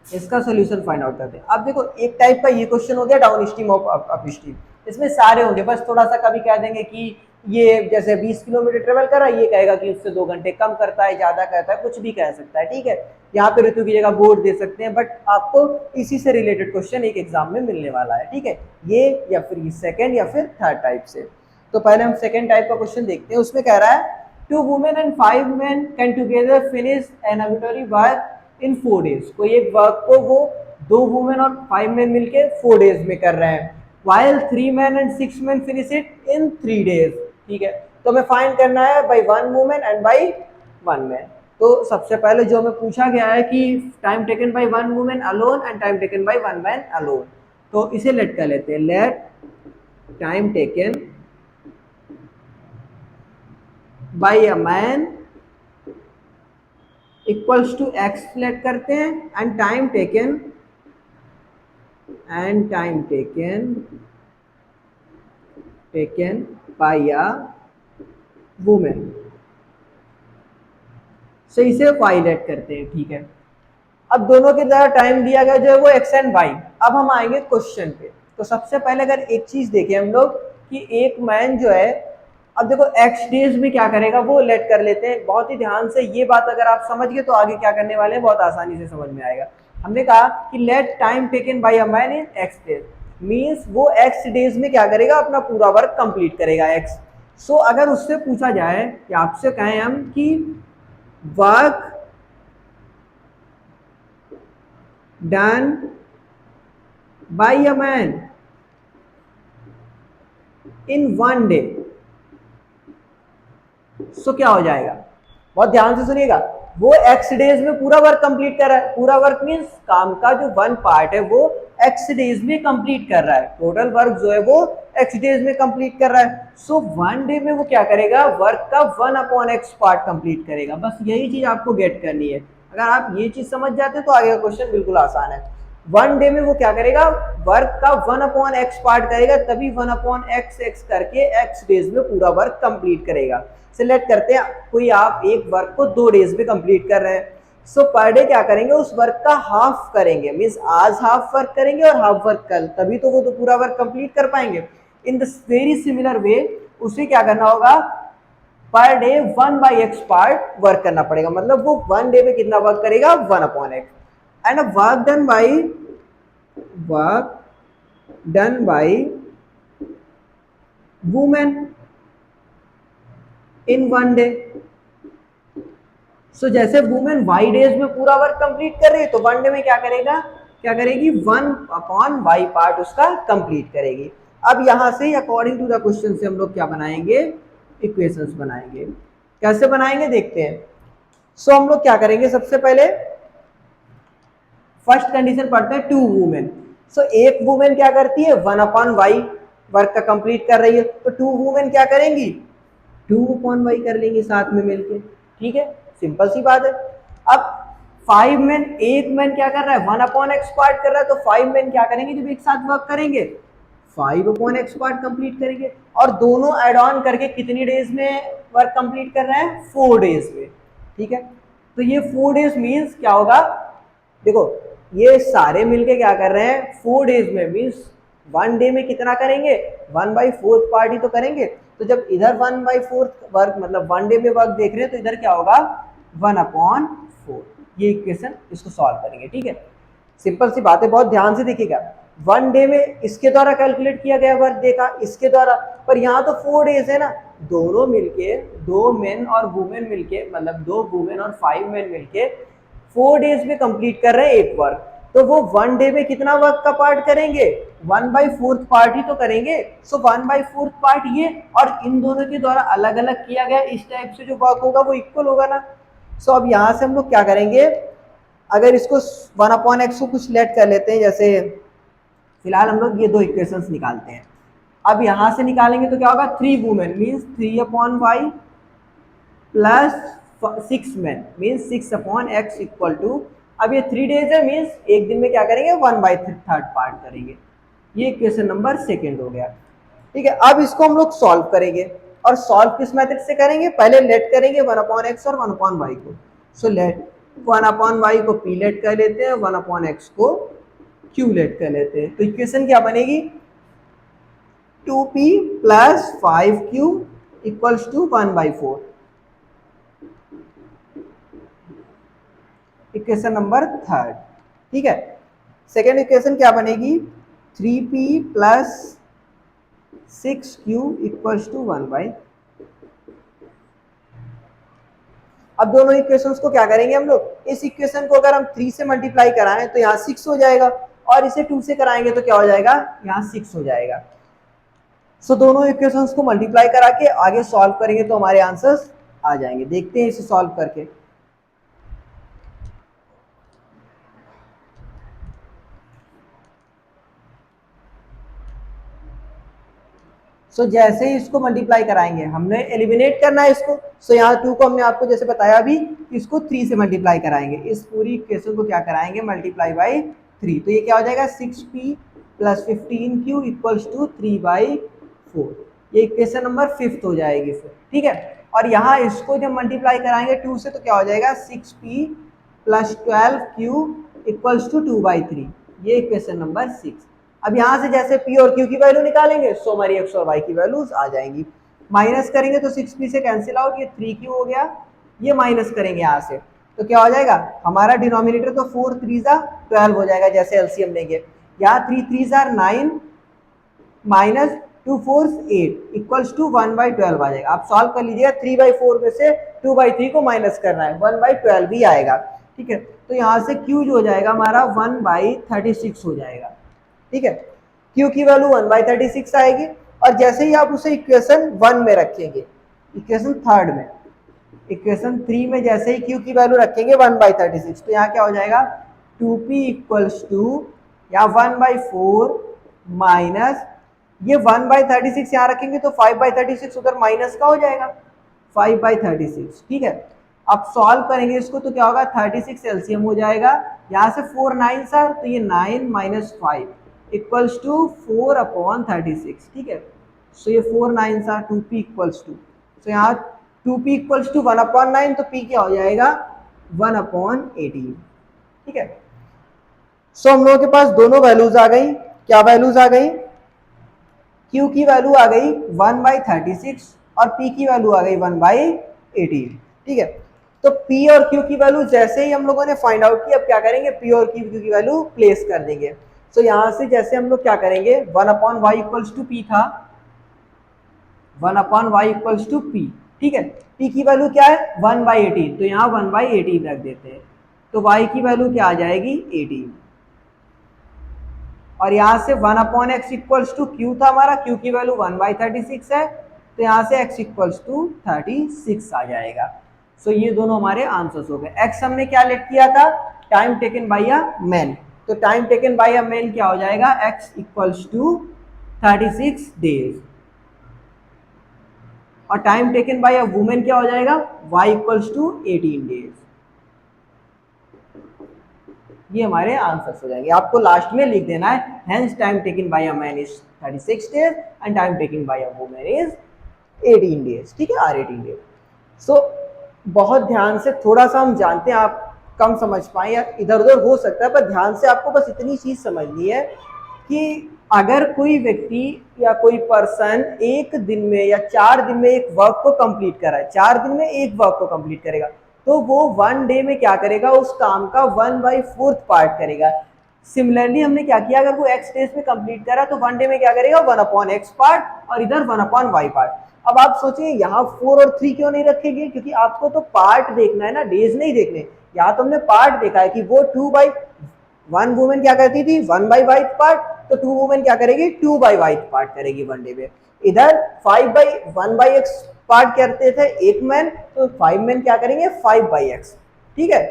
इसका सोल्यूशन फाइंड आउट करते हैं। अब देखो एक टाइप का ये क्वेश्चन हो गया डाउन स्ट्रीम और अप स्ट्रीम, इसमें सारे होंगे, बस थोड़ा सा कभी कह देंगे कि ये जैसे 20 किलोमीटर ट्रेवल कर रहा है, ये कहेगा कि उससे 2 घंटे कम करता है, ज्यादा करता है, कुछ भी कह सकता है। ठीक है, यहाँ पे ऋतु की जगह बोर्ड दे सकते हैं, बट आपको इसी से रिलेटेड क्वेश्चन एक एग्जाम में मिलने वाला है। ठीक है, ये या फिर ये सेकेंड या फिर थर्ड टाइप से। तो पहले हम सेकेंड टाइप का क्वेश्चन देखते हैं। उसमें कह रहा है 2 women and 5 men can together finish an एमिटरी वर्क इन 4 days। कोई एक वर्क को वो 2 वुमेन और 5 men मिलके 4 days में कर रहे हैं, while 3 men and 6 men finish it in 3 days। ठीक है, तो हमें फाइंड करना है by 1 woman and by 1 man। तो सबसे पहले जो हमें पूछा गया है कि time taken by 1 woman alone and time taken by 1 man alone, तो इसे लेट कर लेते हैं, let time taken by a man equals to x let करते हैं, and time taken by a woman, so इसे वाई लेट करते हैं। ठीक है, अब दोनों की तरह टाइम दिया गया जो है वो एक्स एंड वाई। अब हम आएंगे क्वेश्चन पे। तो सबसे पहले अगर एक चीज देखें हम लोग कि एक मैन जो है, अब देखो एक्स डेज में क्या करेगा वो लेट कर लेते हैं, बहुत ही ध्यान से ये बात अगर आप समझ गए तो आगे क्या करने वाले हैं बहुत आसानी से समझ में आएगा। हमने कहा कि let time taken by a man in x days, means वो एक्स डेज में क्या करेगा, अपना पूरा वर्क कंप्लीट करेगा एक्स। सो अगर उससे पूछा जाए कि आपसे कहें हम कि work done by a man in 1 day, so क्या हो जाएगा, बहुत ध्यान से सुनिएगा। वो एक्स डेज में पूरा वर्क कंप्लीट कर रहा है, पूरा वर्क मीन्स काम का जो 1 पार्ट है वो एक्स डेज में कंप्लीट कर रहा है, टोटल वर्क जो है वो एक्स डेज में कंप्लीट कर रहा है। सो 1 day में वो क्या करेगा, वर्क का 1/x पार्ट कंप्लीट करेगा। बस यही चीज आपको गेट करनी है। अगर आप ये चीज समझ जाते हैं तो आगे का क्वेश्चन बिल्कुल आसान है। 1 day में वो क्या करेगा, वर्क का 1/x पार्ट करेगा, तभी 1/x करके एक्स डेज में पूरा वर्क कंप्लीट करेगा। सिलेक्ट करते हैं कोई आप एक वर्क को 2 डेज में कंप्लीट कर रहे हैं, सो पर डे क्या करेंगे, उस वर्क का हाफ करेंगे, मीन्स आज हाफ वर्क करेंगे और हाफ वर्क कल, तभी तो वो तो पूरा वर्क कंप्लीट कर पाएंगे। In the very similar way उसे क्या करना होगा, per day 1/x part work करना पड़ेगा, मतलब वो 1 डे में कितना वर्क करेगा 1/x, and work done by women in 1 day। सो जैसे वुमेन वाई डेज में पूरा वर्क कंप्लीट कर रही है तो 1 डे में क्या करेगी 1/y पार्ट उसका कंप्लीट करेगी। अब यहां से अकॉर्डिंग टू द क्वेश्चन से हम लोग क्या बनाएंगे, इक्वेशंस बनाएंगे। कैसे बनाएंगे देखते हैं। सो हम लोग क्या करेंगे, सबसे पहले फर्स्ट कंडीशन पढ़ते हैं 2 वुमेन। सो एक वुमेन क्या करती है 1/y वर्क का कंप्लीट कर रही है, तो 2 वुमेन क्या करेंगी 2/y कर लेंगे साथ में मिलके। ठीक है, सिंपल सी बात है। अब 5 मैन, एक मैन क्या कर रहा है 1/x पार्ट कर रहा है, तो 5 मैन क्या करेंगे जब एक साथ वर्क करेंगे 5/x पार्ट कंप्लीट करेंगे। और दोनों एड ऑन करके कितनी डेज में वर्क कंप्लीट कर रहे हैं 4 डेज में। ठीक है, तो ये 4 डेज मीन्स क्या होगा, देखो ये सारे मिलके क्या कर रहे हैं 4 डेज में, मीन्स 1 डे में कितना करेंगे 1/4 पार्ट ही तो करेंगे। तो जब इधर 1/4 वर्क मतलब 1 डे में वर्क देख रहे हैं तो इधर क्या होगा 1/4। ये इक्वेशन इसको सॉल्व करेंगे। ठीक है, सिंपल सी बात है, बहुत ध्यान से देखिएगा। 1 डे में इसके द्वारा कैलकुलेट किया गया वर्क देखा इसके द्वारा, पर यहाँ तो 4 डेज है ना, दोनों मिलके 2 मेन और वुमेन मिलके मतलब 2 वुमेन और 5 मेन मिलके 4 डेज में कंप्लीट कर रहे हैं एक वर्क। तो वो 1 डे में कितना वर्क का पार्ट करेंगे 1/4 पार्ट ही तो करेंगे। सो 1/4 पार्ट ये, और इन दोनों के द्वारा अलग अलग किया गया इस टाइप से जो वर्क होगा वो इक्वल होगा ना। सो अब यहाँ से हम लोग क्या करेंगे, अगर इसको 1/x को कुछ लेट कर लेते हैं, जैसे फिलहाल हम लोग ये दो इक्वेशंस निकालते हैं। अब यहाँ से निकालेंगे तो क्या होगा 3 women means 3/y plus 6 man means 6/x equal to, अब ये 3 डेज है मीन्स एक दिन में क्या करेंगे 1/3 पार्ट करेंगे। ये इक्वेशन नंबर 2 हो गया। ठीक है, अब इसको हम लोग सॉल्व करेंगे, और सॉल्व किस मेथड से करेंगे, पहले लेट करेंगे 1/x और 1/y को। सो लेट 1/y को p लेट कर लेते हैं, 1/x को q लेट कर लेते हैं। तो इक्वेशन क्या बनेगी 2p plus 5q equals to 1/4। Equation number 3। ठीक है, सेकेंड इक्वेशन क्या बनेगी 3p plus 6q equals to 1/। अब दोनों इक्वेशंस को क्या करेंगे हम लोग, इस इक्वेशन को अगर हम 3 से मल्टीप्लाई कराएं तो यहाँ 6 हो जाएगा, और इसे 2 से कराएंगे तो क्या हो जाएगा यहाँ 6 हो जाएगा। सो दोनों इक्वेशंस को मल्टीप्लाई करा के आगे सॉल्व करेंगे तो हमारे आंसर्स आ जाएंगे। देखते हैं इसे सॉल्व करके। सो जैसे ही इसको मल्टीप्लाई कराएंगे, हमने एलिमिनेट करना है इसको। सो यहाँ 2 को हमने आपको जैसे बताया अभी, इसको 3 से मल्टीप्लाई कराएंगे, इस पूरी इक्वेशन को क्या कराएंगे मल्टीप्लाई बाई 3। तो ये क्या हो जाएगा 6p plus 15q equals to 3/4। ये इक्वेशन नंबर 5 हो जाएगी फिर। ठीक है, और यहाँ इसको जब मल्टीप्लाई कराएंगे 2 से तो क्या हो जाएगा 6p plus 12q equals to 2/3। ये इक्वेशन नंबर 6। अब यहाँ से जैसे p और q की वैल्यू निकालेंगे सो हमारी x और y की वैल्यूज आ जाएंगी। माइनस करेंगे तो 6p से कैंसिल आउट, ये 3q हो गया, ये माइनस करेंगे यहाँ से तो क्या हो जाएगा हमारा डिनोमिनेटर तो 4 3 12 हो जाएगा जैसे एलसीएम लेंगे। यहाँ 3 3 9 माइनस 2 4 8 इक्वल्स टू 1/12 आ जाएगा। आप सॉल्व कर लीजिएगा, 3/4 में से 2/3 को माइनस करना है 1/12 ही आएगा। ठीक है, तो यहाँ से q जो हो जाएगा हमारा 1/36 हो जाएगा। ठीक है, q की वैल्यू 1/36 आएगी, और जैसे ही आप उसे इक्वेशन 1 में रखेंगे, इक्वेशन 3 में, इक्वेशन 3 में जैसे ही q की वैल्यू रखेंगे 1/36, तो यहाँ क्या हो जाएगा 2p इक्वल्स टू या 1/4 माइनस ये 1/36 यहाँ रखेंगे तो 5/36 उधर माइनस का हो जाएगा 5/36। ठीक है, अब सॉल्व करेंगे इसको तो क्या होगा 36 एलसीएम हो जाएगा, यहाँ से 4 9 सर तो ये 9 माइनस 5 इक्वल्स टू 4/36। ठीक है, सो ये 4 9 सर 2p इक्वल्स टू, सो यहाँ 2p इक्वल्स टू 1/9 तो p क्या हो जाएगा 1/18। ठीक है, सो हम लोगों के पास दोनों वैल्यूज आ गई। क्या वैल्यूज आ गई, q की वैल्यू आ गई 1/36 और p की वैल्यू आ गई 1/18। ठीक है, तो p और q की वैल्यू जैसे ही हम लोगों ने फाइंड आउट की, अब क्या करेंगे p और q की वैल्यू प्लेस कर देंगे। सो यहाँ से जैसे हम लोग क्या करेंगे 1/y इक्वल्स टू p था, 1/y इक्वल्स टू p। ठीक है, p की वैल्यू क्या है 1/18, तो यहाँ 1/18 रख देते हैं, तो y की वैल्यू क्या आ जाएगी 18, और यहाँ से 1/x इक्वल्स टू q था हमारा, q की वैल्यू 1/36 है, तो यहाँ से x इक्वल्स टू 36 आ जाएगा। सो ये दोनों हमारे आंसर्स हो गए। x हमने क्या लेट किया था time taken by a man, तो time taken by a man क्या हो जाएगा x इक्वल्स टू 36 डेज, और time taken by a woman क्या हो जाएगा y इक्वल्स टू 18 डेज। ये हमारे आंसर्स हो जाएंगे। आपको लास्ट में लिख देना है hence time taken by a man is 36 days and time taken by a woman is 18 days, ठीक है, आर 18 डेज। सो बहुत ध्यान से, थोड़ा सा हम जानते हैं आप कम समझ पाए या इधर उधर हो सकता है, पर ध्यान से आपको बस इतनी चीज समझनी है कि अगर कोई व्यक्ति या कोई पर्सन एक दिन में या 4 दिन में एक वर्क को कंप्लीट करा है, 4 दिन में एक वर्क को कंप्लीट करेगा, तो वो 1 डे में क्या करेगा, उस काम का 1/4 पार्ट करेगा। सिमिलरली हमने क्या किया, अगर वो x डेज में कंप्लीट करा तो 1 डे में क्या करेगा, 1/x पार्ट और इधर 1/y पार्ट। अब आप सोचिए यहाँ 4 और 3 क्यों नहीं रखेंगे, क्योंकि आपको तो पार्ट देखना है ना, डेज नहीं देखने। यहाँ तो हमने पार्ट देखा है कि वो 2/1 वुमेन क्या करती थी, 1/y पार्ट, तो 2 वुमेन क्या करेगी, 2/y पार्ट करेगी 1 डे में। इधर 5/1/x पार्ट करते थे एक मैन, तो 5 मैन क्या करेंगे, 5/x, ठीक है।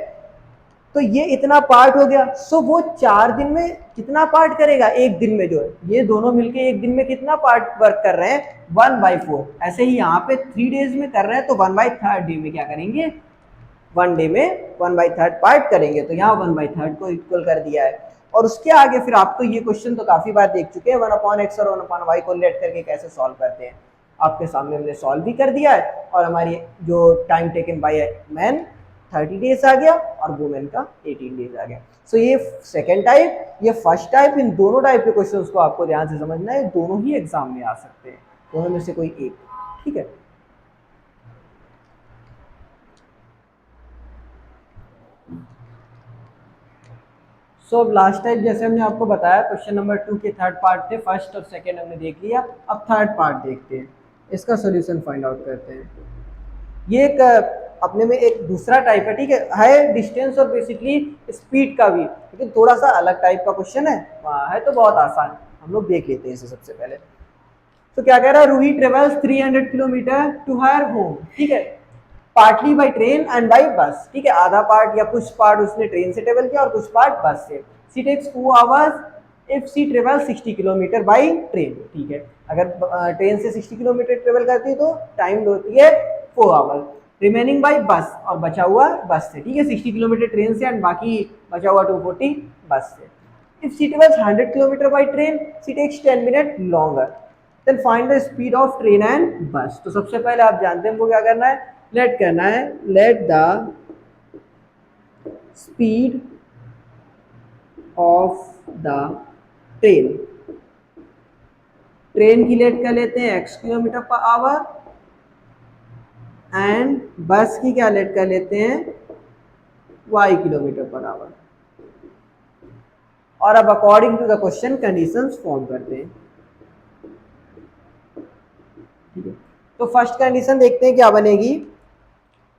तो ये इतना पार्ट हो गया। सो वो 4 दिन में कितना पार्ट करेगा, एक दिन में जो है, ये दोनों मिलके एक दिन में कितना पार्ट वर्क कर रहे हैं, 1/4। ऐसे ही यहाँ पे 3 डेज में कर रहे हैं, तो 1/3 डे में क्या करेंगे, 1 डे में 1/3 पार्ट करेंगे। तो यहाँ 1/3 को इक्वल कर दिया है। और उसके आगे फिर आप तो ये क्वेश्चन तो काफी बार देख चुके हैं, 1/x और 1/y को लेट करके कैसे सॉल्व करते हैं। आपके सामने हमने सॉल्व भी कर दिया है, और हमारी जो time taken by man 30 days आ गया और वुमेन का 18 डेज आ गया। सो ये सेकेंड टाइप, ये फर्स्ट टाइप, इन दोनों टाइप के क्वेश्चंस को आपको ध्यान से समझना है, दोनों ही एग्जाम में आ सकते हैं, दोनों में से कोई एक, ठीक है। सो अब लास्ट टाइप जैसे हमने आपको बताया, क्वेश्चन नंबर 2 के 3rd पार्ट थे, फर्स्ट और सेकेंड हमने देख लिया, अब 3rd पार्ट देखते हैं, इसका सोल्यूशन फाइंड आउट करते हैं। ये एक अपने में एक दूसरा टाइप है, ठीक है डिस्टेंस और बेसिकली स्पीड का भी, लेकिन थोड़ा सा अलग टाइप का क्वेश्चन है तो बहुत आसान, हम लोग देख लेते हैं इसे सबसे पहले। तो क्या कह रहा है, Ruhi travels 300 kilometre to her home, ठीक है, partly by train and by bus, ठीक है, आधा पार्ट या कुछ पार्ट उसने ट्रेन से ट्रेवल किया और कुछ पार्ट बस से। She takes 2 hours if she travel 60 kilometre by train, ठीक है, अगर ट्रेन से 60 किलोमीटर ट्रेवल करती है तो टाइम होती है 4 आवर्स। रिमेनिंग बाई बस, और बचा हुआ बस से, ठीक है, 60 किलोमीटर ट्रेन से एंड बाकी बचा हुआ 240 बस से। If she travels 100 kilometre by train she takes 10 minute longer, then find the speed of train and bus. तो सबसे पहले आप जानते हैं हमको क्या करना है, लेट करना है, let the speed of the train, train की लेट कर लेते हैं x kilometre per our, and बस की क्या लेट कर लेते हैं y किलोमीटर पर आवर, और अब according to the question conditions form करते हैं, ठीक है। तो फर्स्ट कंडीशन देखते हैं क्या बनेगी,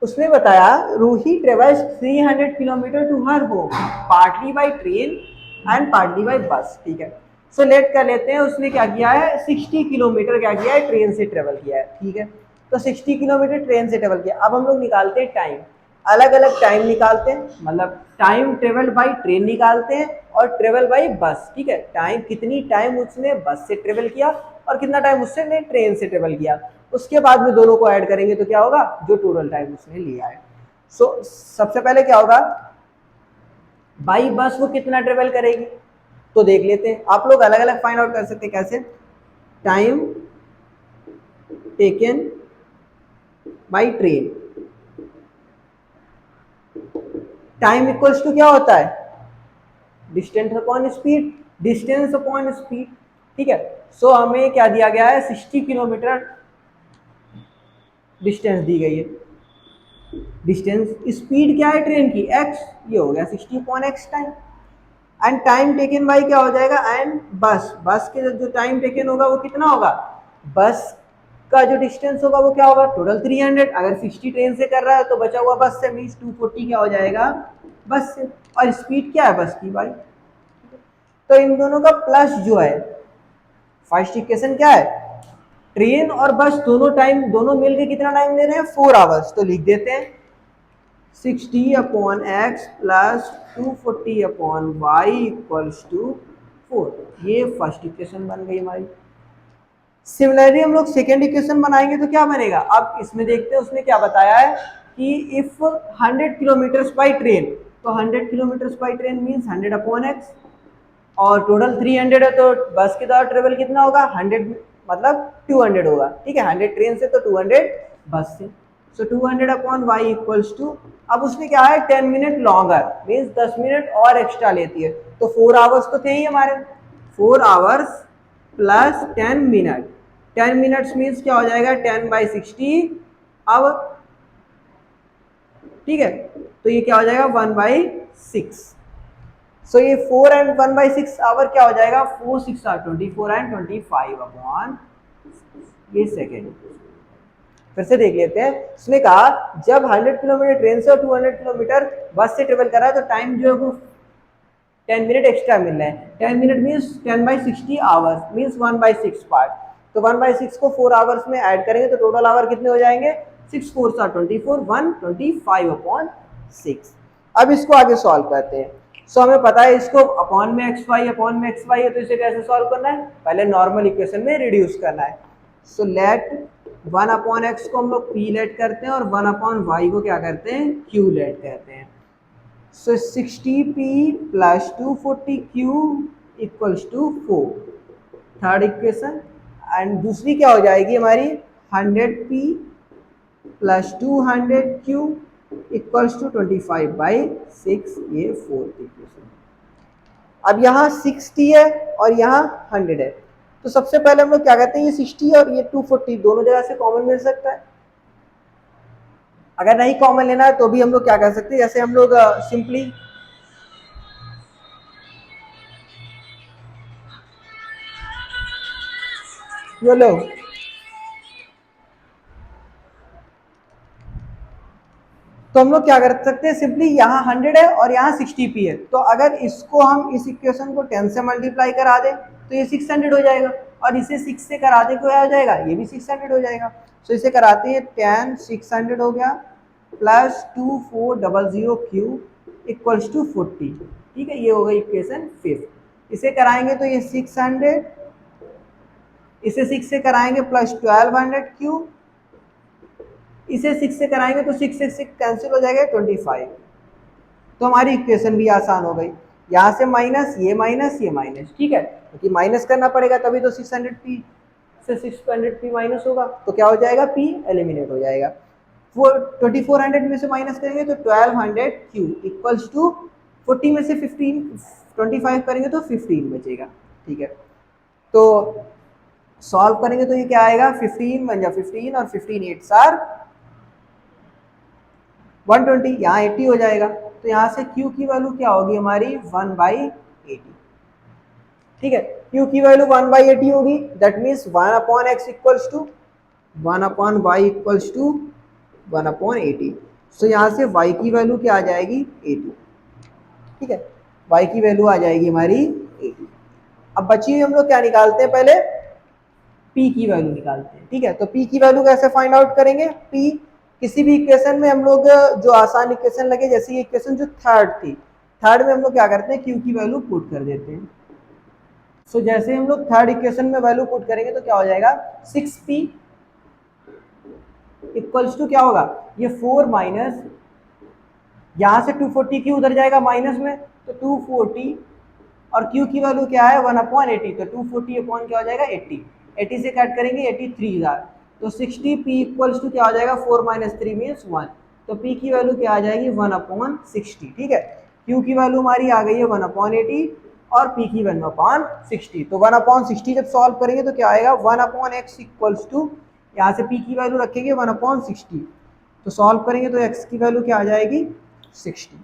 उसमें बताया Ruhi travels 300 kilometre to her home partly by train and partly by bus, ठीक है। सो लेट कर लेते हैं, उसने क्या किया है, 60 किलोमीटर क्या किया है, ट्रेन से ट्रेवल किया है, ठीक है। तो 60 किलोमीटर ट्रेन से ट्रेवल किया। अब हम लोग निकालते हैं टाइम, अलग अलग टाइम निकालते हैं, मतलब टाइम ट्रेवल बाई ट्रेन निकालते हैं और ट्रेवल बाई बस, ठीक है, टाइम कितनी टाइम उसने बस से ट्रेवल किया और कितना टाइम उसने ट्रेन से ट्रेवल किया, उसके बाद में दोनों को ऐड करेंगे तो क्या होगा, जो टोटल टाइम उसने लिया है। सो सबसे पहले क्या होगा, बाई बस वो कितना ट्रेवल करेगी, तो देख लेते हैं, आप लोग अलग अलग फाइंड आउट कर सकते हैं कैसे, time taken by train, time equals to क्या होता है, distance upon speed, distance upon speed, ठीक है। सो हमें क्या दिया गया है, 60 किलोमीटर डिस्टेंस दी गई है, डिस्टेंस, स्पीड क्या है ट्रेन की x, ये हो गया 60/x time, and time taken by क्या हो जाएगा, एंड बस, बस के जो टाइम टेकन होगा वो कितना होगा, बस का जो डिस्टेंस होगा वो क्या होगा, टोटल 300, अगर 60 ट्रेन से कर रहा है तो बचा हुआ बस से, मीन्स 240 क्या हो जाएगा बस से, और स्पीड क्या है बस की बाई। तो इन दोनों का प्लस जो है, फर्स्ट इक्वेशन क्या है, ट्रेन और बस दोनों टाइम, दोनों मिलके कितना टाइम ले रहे हैं, 4 आवर्स, तो लिख देते हैं 60/x plus 240/y equals to 4, ये फर्स्ट इक्वेशन बन गई हमारी। सिमिलरली हम लोग सेकेंड इक्वेशन बनाएंगे तो क्या बनेगा, अब इसमें देखते हैं उसने क्या बताया है कि इफ 100 किलोमीटर बाई ट्रेन, तो 100 kilometre by train means 100 upon x, और टोटल 300 है तो बस के द्वारा ट्रेवल कितना होगा 100, मतलब 200 होगा, ठीक है। 100 ट्रेन से तो 200 बस से, सो 200 अपॉन वाई इक्वल्स टू, अब उसने क्या है 10 मिनट लॉन्गर मीन्स 10 मिनट और एक्स्ट्रा लेती है, तो 4 आवर्स तो थे ही हमारे, 4 hours plus 10 minute, 10 minutes means क्या हो जाएगा 10/60 आवर, ठीक है। तो ये क्या हो जाएगा 1/6, सो ये 4 एंड 1/6 आवर क्या हो जाएगा 4 6 आर 24 एंड 25 अपॉन ये सेकेंड। फिर से देख लेते हैं, उसने कहा जब 100 किलोमीटर ट्रेन से और 200 किलोमीटर बस से ट्रेवल कर रहा है तो टाइम जो है वो 10 मिनट एक्स्ट्रा मिल रहा है, 10 minute means 10/60 hours means 1/6 part, तो 1/6 को 4 आवर्स में ऐड करेंगे तो टोटल आवर कितने हो जाएंगे 6 4 आर 24 125 अपॉन 6। अब इसको आगे सॉल्व करते हैं। सो हमें पता है इसको अपॉन में एक्स वाई है, तो इसे कैसे सॉल्व करना है, पहले नॉर्मल इक्वेशन में रिड्यूस करना है। सो लेट 1 अपॉन एक्स को हम लोग पी लेट करते हैं और 1 अपॉन वाई को क्या करते हैं क्यू लेट करते हैं। So 60p plus 240q equals to 4, third equation, and दूसरी क्या हो जाएगी हमारी 100p plus 200q equals to 25/6, ये फोर्थ इक्वेशन। अब यहाँ 60 है और यहाँ 100 है, तो सबसे पहले हम लोग क्या कहते हैं ये 60 और ये 240 दोनों जगह से कॉमन मिल सकता है, अगर नहीं कॉमन लेना है तो भी हम लोग क्या कर सकते हैं, जैसे हम लोग सिंपली ये लो तो हम लोग क्या कर सकते हैं, सिंपली यहाँ 100 है और यहाँ 60p है, तो अगर इसको हम इस इक्वेशन को 10 से मल्टीप्लाई करा दें तो ये 600 हो जाएगा, और इसे 6 से करा दें क्या हो जाएगा, ये भी 600 हो जाएगा। सो इसे कराते हैं 10 600 हो गया प्लस 2400q इक्वल्स टू 40, ठीक है, ये हो गई इक्वेशन 5। इसे कराएंगे तो ये 600, इसे 6 से कराएंगे प्लस 1200q, इसे 6 से कराएंगे तो 6 से 6 कैंसिल हो जाएगा 25, तो हमारी इक्वेशन भी आसान हो गई, यहाँ से माइनस ये माइनस ये माइनस, ठीक है, क्योंकि माइनस करना पड़ेगा तभी तो 600p से 600p माइनस होगा, तो क्या हो जाएगा p एलिमिनेट हो जाएगा, 2400 में से माइनस करेंगे तो 1200q इक्वल्स टू 40 में से 25 करेंगे तो 15 बचेगा, ठीक है। तो सॉल्व करेंगे तो ये क्या आएगा 15 बन जा 15 और 15 8 आर 120, यहाँ 80 हो जाएगा, तो यहाँ से q की वैल्यू क्या होगी हमारी 1/80, ठीक है, q की वैल्यू 1/80 होगी, that means 1 upon x equals to 1 upon y equals to 1 upon 80, so यहाँ से y की वैल्यू क्या आ जाएगी 80, ठीक है, y की वैल्यू आ जाएगी हमारी 80। अब बची हुई हम लोग क्या निकालते हैं, पहले p की वैल्यू निकालते हैं, ठीक है। तो p की वैल्यू कैसे फाइंड आउट करेंगे, p किसी भी इक्वेशन में हम लोग जो आसान इक्वेशन लगे, जैसे ये इक्वेशन जो थर्ड थी, थर्ड में हम लोग क्या करते हैं q की वैल्यू पुट कर देते हैं। सो जैसे हम लोग थर्ड इक्वेशन में वैल्यू पुट करेंगे तो क्या हो जाएगा 6p इक्वल्स टू क्या होगा, ये 4 माइनस यहाँ से 240q उधर जाएगा माइनस में, तो 240 और q की वैल्यू क्या है 1/80, तो 240 अपॉन क्या हो जाएगा 80, 80 से कट करेंगे 83 आर, तो 60p इक्वल्स टू क्या हो जाएगा 4 माइनस 3 मीन्स 1, तो p की वैल्यू क्या आ जाएगी 1/60, ठीक है। q की वैल्यू हमारी आ गई है 1/80 और p की 1/60, तो 1/60 जब सॉल्व करेंगे तो क्या आएगा 1/x इक्वल्स टू, यहाँ से p की वैल्यू रखेंगे 1/60, तो सॉल्व करेंगे तो x की वैल्यू क्या आ जाएगी 60।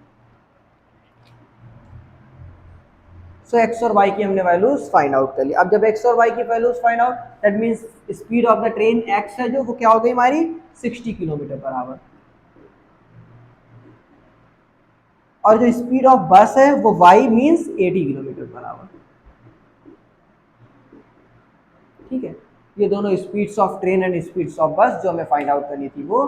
सो x और y की हमने वैल्यूज फाइंड आउट कर ली। अब जब x और y की values find out, that means speed of the train x है जो वो क्या हो गई हमारी 60 किलोमीटर पर आवर, और जो स्पीड ऑफ बस है वो y means 80 kilometre per hour, ठीक है। ये दोनों speeds of train and speeds of बस जो हमें फाइंड आउट करनी थी वो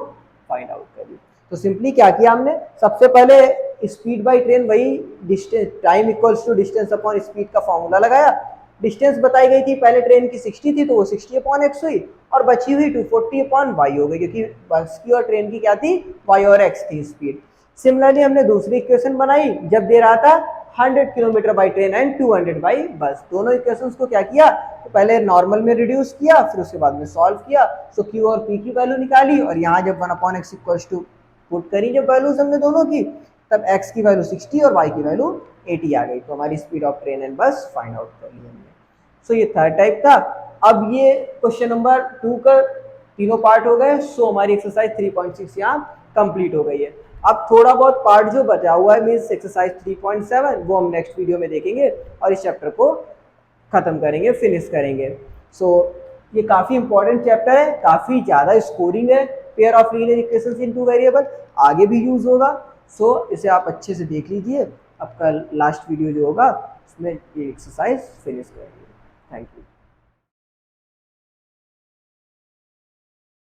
फाइंड आउट कर ली। तो सिंपली क्या किया हमने, सबसे पहले स्पीड बाई ट्रेन वही distance time equals to distance upon speed का फॉर्मूला लगाया, डिस्टेंस बताई गई थी पहले ट्रेन की 60 थी तो वो 60 अपॉन एक्स हुई, और बची हुई 240 अपॉन वाई हो गई, क्योंकि बस की और ट्रेन की क्या थी वाई और एक्स थी स्पीड। सिमिलरली हमने दूसरी इक्वेशन बनाई जब दे रहा था 100 kilometre by train and 200 by bus. दोनों इक्वेशंस को क्या किया, तो पहले नॉर्मल में रिड्यूस किया, फिर उसके बाद में सॉल्व किया। सो क्यू और पी की वैल्यू निकाली, और यहाँ जब 1/x इक्वल्स टू पुट करी जब वैल्यूज हमने दोनों की, तब x की वैल्यू 60 और y की वैल्यू 80 आ गई। तो हमारी स्पीड ऑफ ट्रेन एंड बस फाइंड आउट कर ली हमने। सो ये थर्ड टाइप था। अब ये क्वेश्चन नंबर 2 का तीनों पार्ट हो गए। सो हमारी एक्सरसाइज 3.6 यहाँ कंप्लीट हो गई है। अब थोड़ा बहुत पार्ट जो बचा हुआ है मीन्स एक्सरसाइज 3.7 वो हम नेक्स्ट वीडियो में देखेंगे और इस चैप्टर को खत्म करेंगे, फिनिश करेंगे। सो ये काफी इंपॉर्टेंट चैप्टर है, काफी ज्यादा स्कोरिंग है। Pair of linear equations in two variable आगे भी यूज होगा। सो इसे आप अच्छे से देख लीजिए। आपका लास्ट वीडियो जो होगा उसमें ये एक्सरसाइज फिनिश करेंगे। Thank you.